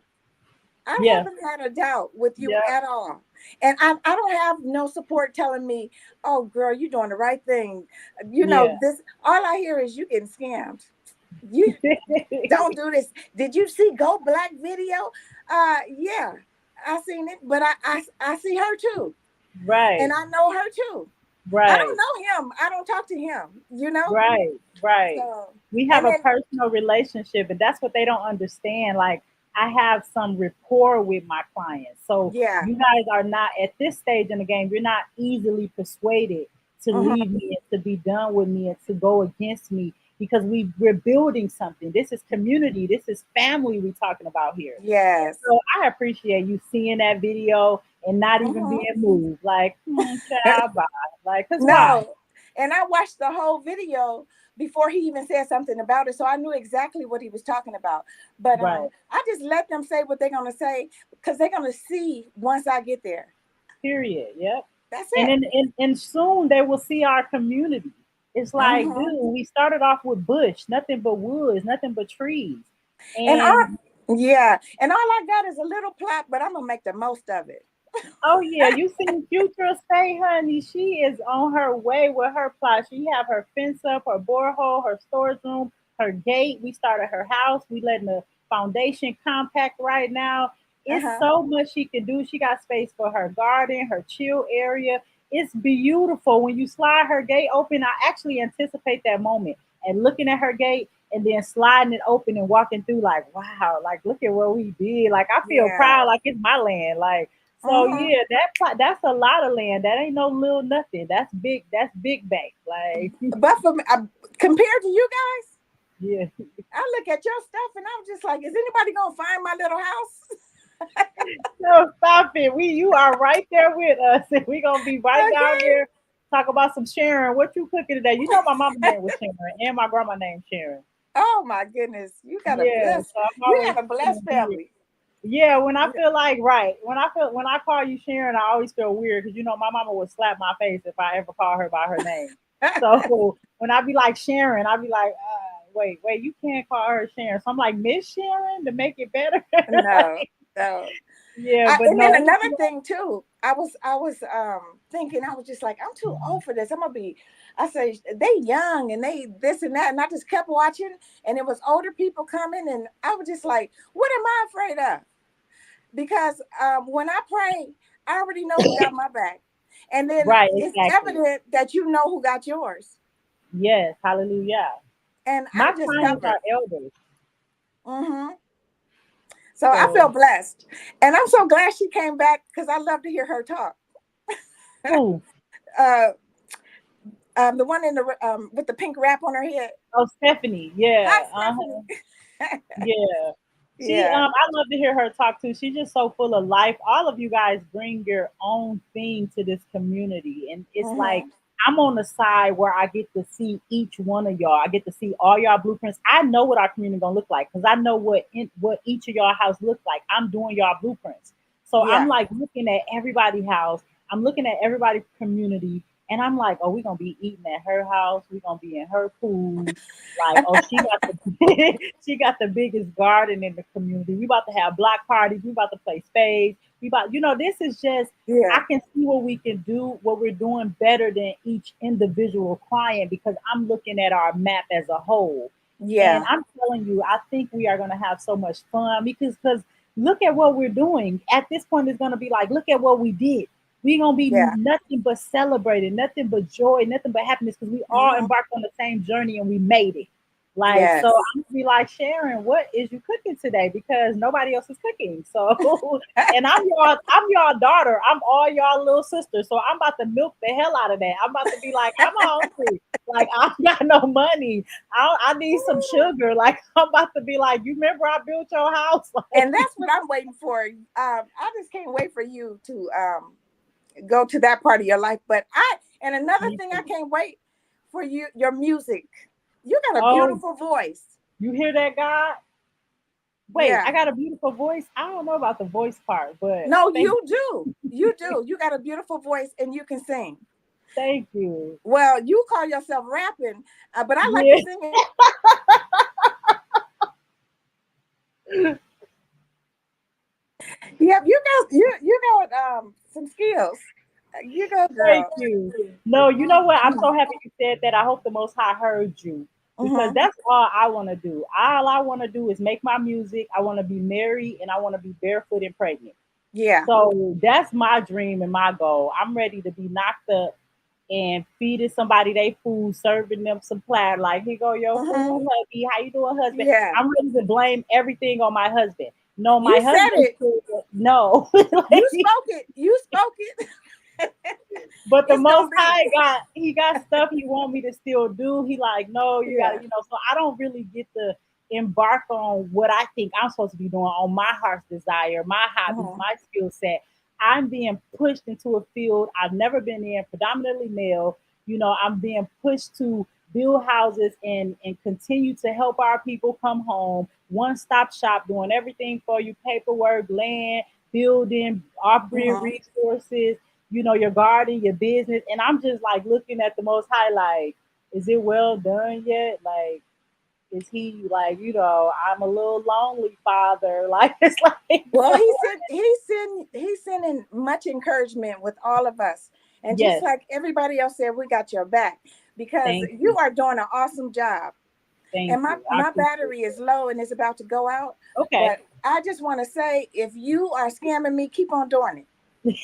I yeah, haven't had a doubt with you yeah, at all. And I don't have no support telling me, oh girl, you're doing the right thing. You know, yeah. this all I hear is you getting scammed. You don't do this. Did you see Go Black video? Yeah, I seen it, but I see her too. Right, And I know her too. I right. don't know him. I don't talk to him, you know? Right, right. So We have and a then personal relationship, and that's what they don't understand. Like, I have some rapport with my clients. So, yeah. you guys are not at this stage in the game, you're not easily persuaded to Mhm. leave me and to be done with me and to go against me because we're building something. This is community, this is family we're talking about here. And Yes. so I appreciate you seeing that video and not even Mhm. being moved. Like, child, bye. Like, cause why? No. And I watched the whole video before he even said something about it. So I knew exactly what he was talking about. But Right. I just let them say what they're gonna say because they're gonna see once I get there. Period. Yep. That's And it. then and soon they will see our community. It's like, Hmm. dude, we started off with bush, nothing but woods, nothing but trees. And And yeah, and all I got is a little plot, but I'm gonna make the most of it. oh yeah, you seen Future say, honey, she is on her way with her plot. She have her fence up, her borehole, her storage room, her gate. We started her house. We letting the foundation compact right now. It's Uh-huh. so much she can do. She got space for her garden, her chill area. It's beautiful. When you slide her gate open, I actually anticipate that moment and looking at her gate and then sliding it open and walking through like, wow, like look at what we did. Like I feel Yeah. proud, like it's my land. Like so Hmm. yeah, that's a lot of land. That ain't no little nothing. That's big. That's big bank. Like But for me, compared to you guys, yeah. I look at your stuff and I'm just like, is anybody gonna find my little house? No, stop it. You are right there with us, and we gonna be right down Okay. there. Talk about some Sharon. What you cooking today? You know my mama name was Sharon, and my grandma named Sharon. Oh my goodness, Yeah, so I'm you always got a cooking blessed and be family. yeah, when I feel like right, when I call you Sharon, I always feel weird because you know my mama would slap my face if I ever call her by her name. So when I be like Sharon, I be like, wait, you can't call her Sharon. So I'm like Miss Sharon to make it better. No, no. Yeah, but And then no, another thing too, I was thinking, I was just like, I'm too old for this. I'm gonna be, I say they young and they this and that, and I just kept watching, and it was older people coming, and I was just like, what am I afraid of? Because when I pray, I already know who got my back, and then right, it's exactly. evident that you know who got yours. Yes, hallelujah. And My I'm just clients covered. are elders. So I feel blessed. And I'm so glad she came back because I love to hear her talk. Who? The one in the with the pink wrap on her head. Oh, Stephanie. Yeah. Hi, Stephanie. Yeah. Yeah. I love to hear her talk too. She's just so full of life. All of you guys bring your own thing to this community. And it's like I'm on the side where I get to see each one of y'all. I get to see all y'all blueprints. I know what our community gonna look like because I know what each of y'all house looks like. I'm doing y'all blueprints. So I'm like looking at everybody's house. I'm looking at everybody's community. And I'm like, oh, we're gonna be eating at her house. We're gonna be in her pool. Like, oh, she got the she got the biggest garden in the community. We about to have block parties. We about to play spades. We about, this is just I can see what we can do, what we're doing better than each individual client because I'm looking at our map as a whole. Yeah. And I'm telling you, I think we are gonna have so much fun because look at what we're doing. At this point, it's gonna be like, look at what we did. We're gonna be nothing but celebrating, nothing but joy, nothing but happiness because we all embarked on the same journey and we made it. Like, so I'm gonna be like, Sharon, what is you cooking today? Because nobody else is cooking. So, and I'm y'all daughter. I'm all y'all little sister. So I'm about to milk the hell out of that. I'm about to be like, I'm hungry. Like, I got no money. I need some sugar. Like, I'm about to be like, you remember I built your house? Like, and that's what I'm waiting for. I just can't wait for you to go to that part of your life. But another thing, I can't wait for your music. You got a beautiful voice. You hear that, God? Wait, I got a beautiful voice. I don't know about the voice part, but no, you do. You do. You got a beautiful voice and you can sing. Thank you. Well, you call yourself rapping, but I like to sing it. Yep, you got some skills. You go, girl. Thank you. No, you know what? I'm so happy you said that. I hope the Most High heard you because that's all I want to do. All I want to do is make my music. I want to be married and I want to be barefoot and pregnant. Yeah. So that's my dream and my goal. I'm ready to be knocked up and feeding somebody they food, serving them some platter. Like, here go your food, hubby. How you doing, husband? Yeah. I'm ready to blame everything on my husband. No, my you husband said it. No. You spoke it. You spoke it. But the Most High he got stuff he want me to still do. He like, no, you gotta, so I don't really get to embark on what I think I'm supposed to be doing on my heart's desire, my hobbies, my skill set. I'm being pushed into a field I've never been in, predominantly male. I'm being pushed to build houses and continue to help our people come home. One-stop shop, doing everything for you, paperwork, land, building, off-grid resources, your garden, your business. And I'm just like looking at the Most High, like, is it well done yet? Like, is he like, I'm a little lonely, Father. Like, it's like, well, he's sending much encouragement with all of us. And just like everybody else said, we got your back because you are doing an awesome job. And my battery is low and it's about to go out. Okay. But I just want to say, if you are scamming me, keep on doing it.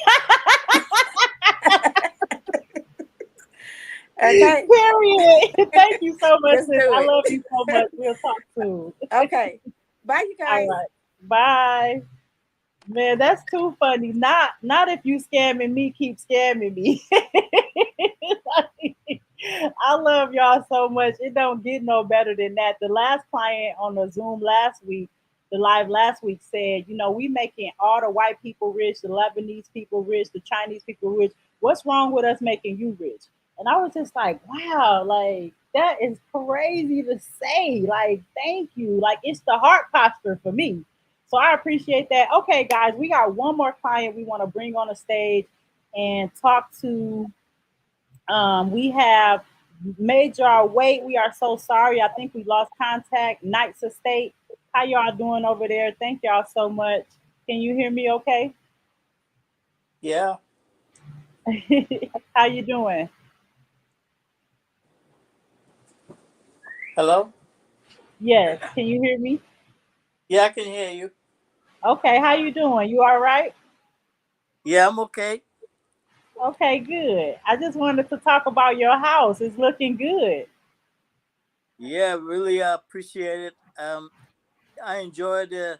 Okay. Period. Thank you so much, sis. I love you so much. We'll talk soon. Okay. Bye, you guys. All right. Bye. Man, that's too funny. Not if you scamming me, keep scamming me. I love y'all so much. It don't get no better than that. The last client on the Zoom the live last week said, we making all the white people rich, the Lebanese people rich, the Chinese people rich. What's wrong with us making you rich? And I was just like, wow, like that is crazy to say. Like, thank you. Like, it's the heart posture for me. So I appreciate that. Okay, guys, we got one more client we want to bring on the stage and talk to. We have made y'all wait. We are so sorry. I think we lost contact. Knights Estate. How y'all doing over there? Thank y'all so much. Can you hear me okay? Yeah. How you doing? Hello? Yes. Can you hear me? Yeah, I can hear you. Okay. How you doing? You all right? Yeah, I'm okay. Okay, good. I just wanted to talk about your house. It's looking good. Yeah, really appreciate it. I enjoy the,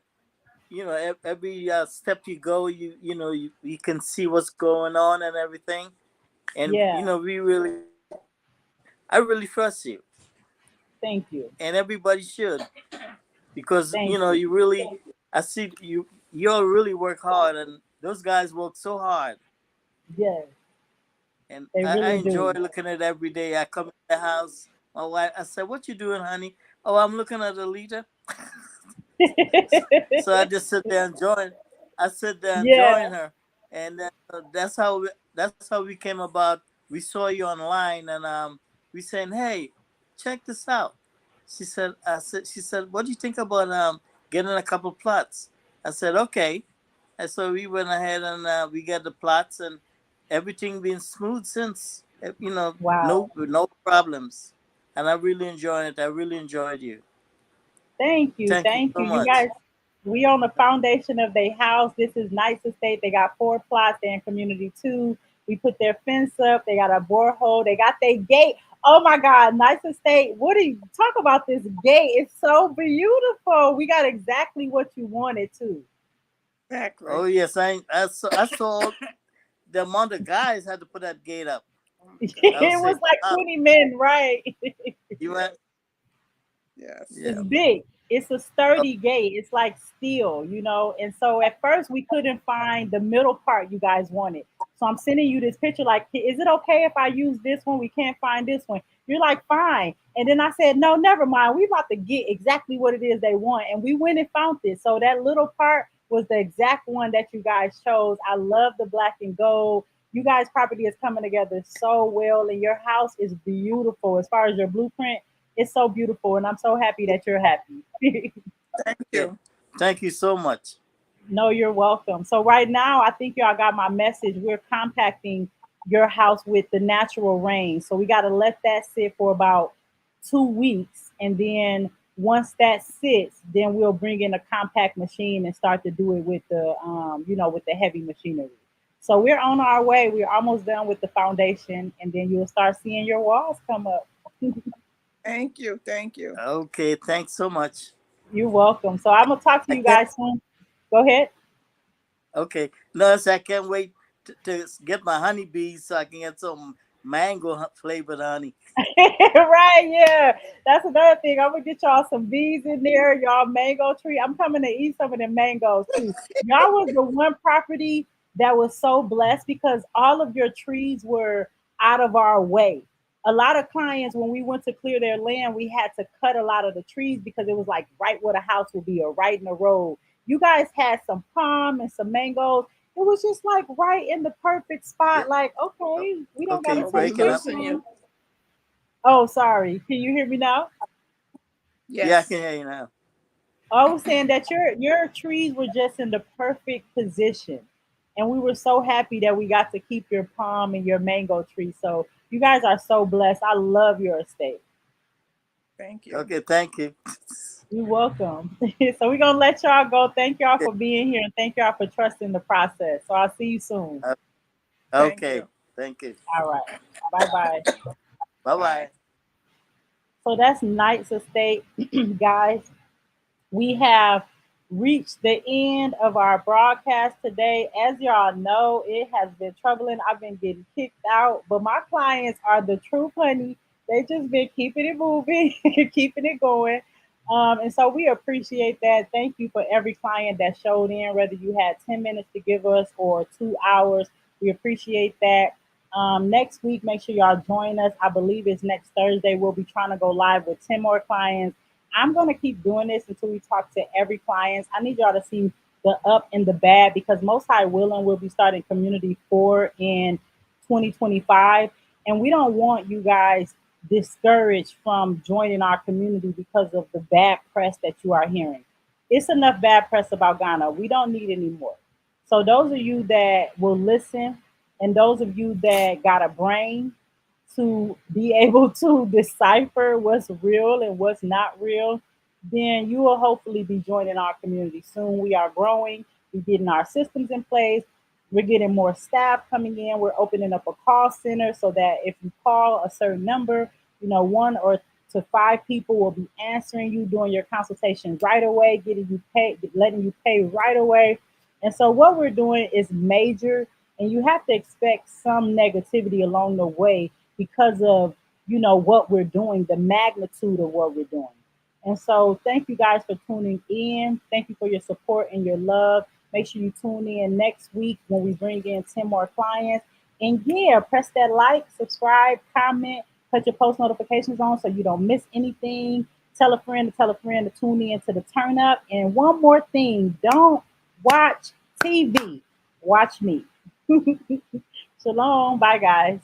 every step you go, you can see what's going on and everything, and Yeah, we really, I really trust you, thank you. and everybody should, because Thank you. you really, I see you all really work hard, and those guys work so hard, Yes, and they I really enjoy do. looking at it every day. I come in the house, my wife, I said, "What you doing, honey?" "Oh, I'm looking at the leader." So I just sit there enjoying. I sit there Yeah, enjoying her, and that's how we came about. We saw you online, and we saying, "Hey, check this out." She said, "What do you think about getting a couple plots?" I said, "Okay." And so we went ahead and we got the plots, and everything been smooth since. wow. No problems, and I really enjoyed it. I really enjoyed you. Thank you. Thank you Thank so you. You much. guys, we on the foundation of their house. This is nice estate. They got 4 plots. They're in community 2. We put their fence up. They got a borehole. They got their gate. Oh my God, nice estate. What do you talk about this gate? It's so beautiful. We got exactly what you wanted too. Exactly. Oh yes, I saw the amount of guys had to put that gate up. Oh my I God. was It saying, was like wow, 20 men, right? you went, Yes. It's yeah. big. It's a Oh, sturdy gate. It's like steel, you know. And so at first we couldn't find the middle part you guys wanted. So I'm sending you this picture like, is it okay if I use this one? We can't find this one. You're like, fine. And then I said, no, never mind. We about to get exactly what it is they want. And we went and found it. So that little part was the exact one that you guys chose. I love the black and gold. You guys' property is coming together so well, and your house is beautiful as far as your blueprint. It's so beautiful, and I'm so happy that you're happy. Thank yeah. you. Thank you so much. No, you're welcome. So right now, I think y'all got my message. We're compacting your house with the natural rain. So we got to let that sit for about 2 weeks, and then once that sits, then we'll bring in a compact machine and start to do it with the, with the heavy machinery. So we're on our way. We're almost done with the foundation, and then you'll start seeing your walls come up. Thank you. Thank you. Okay, thanks so much. You're welcome. So I'm gonna talk to I you can't. guys soon. Go ahead. Okay, no, I can't wait to get my honeybees so I can get some mango flavored honey. Right, yeah. That's another thing. I'm gonna get y'all some bees in there, y'all mango tree. I'm coming to eat some of the mangoes too. Y'all was the one property that was so blessed because all of your trees were out of our way. A lot of clients, when we went to clear their land, we had to cut a lot of the trees because it was like right where the house would be or right in the road. You guys had some palm and some mangoes. It was just like right in the perfect Yeah. spot. Like, o- okay, we don't Okay, gotta you're Oh, we touch breaking this up. losing you. one. Oh, sorry. Can you hear me now? Yeah, I Yes. can hear you now. I was saying that your trees were just in the perfect position, and we were so happy that we got to keep your palm and your mango tree. So you guys are so blessed. I love your estate. Thank you. Okay, thank you. You're welcome. So we're gonna let y'all go. Thank y'all Okay, for being here and thank y'all for trusting the process. So I'll see you soon. uh, Thank okay, you. thank you. All right. Bye bye. Bye Bye. bye. So that's Knight's Estate, guys. We have reached the end of our broadcast today. As y'all know, it has been troubling. I've been getting kicked out, but my clients are the truth, honey. They just been keeping it moving, keeping it going. And so we appreciate that. Thank you for every client that showed in, whether you had 10 minutes to give us or 2 hours. We appreciate that. Next week, make sure y'all join us. I believe it's next Thursday. We'll be trying to go live with 10 more clients. I'm going to keep doing this until we talk to every client. I need y'all to see the up and the bad because Most High Willing will be starting Community 4 in 2025. And we don't want you guys discouraged from joining our community because of the bad press that you are hearing. It's enough bad press about Ghana. We don't need any more. So those of you that will listen and those of you that got a brain to be able to decipher what's real and what's not real, then you will hopefully be joining our community soon. We are growing, we're getting our systems in place, we're getting more staff coming in, we're opening up a call center so that if you call a certain number, one or to 5 people will be answering you during your consultation right away, getting you paid, letting you pay right away. And so what we're doing is major, and you have to expect some negativity along the way because of, you know, what we're doing, the magnitude of what we're doing. And so thank you guys for tuning in. Thank you for your support and your love. Make sure you tune in next week when we bring in 10 more clients. And yeah, press that like, subscribe, comment, put your post notifications on so you don't miss anything. Tell a friend to tell a friend to tune in to the turn up. And one more thing, don't watch TV. Watch me. Shalom. Bye, guys.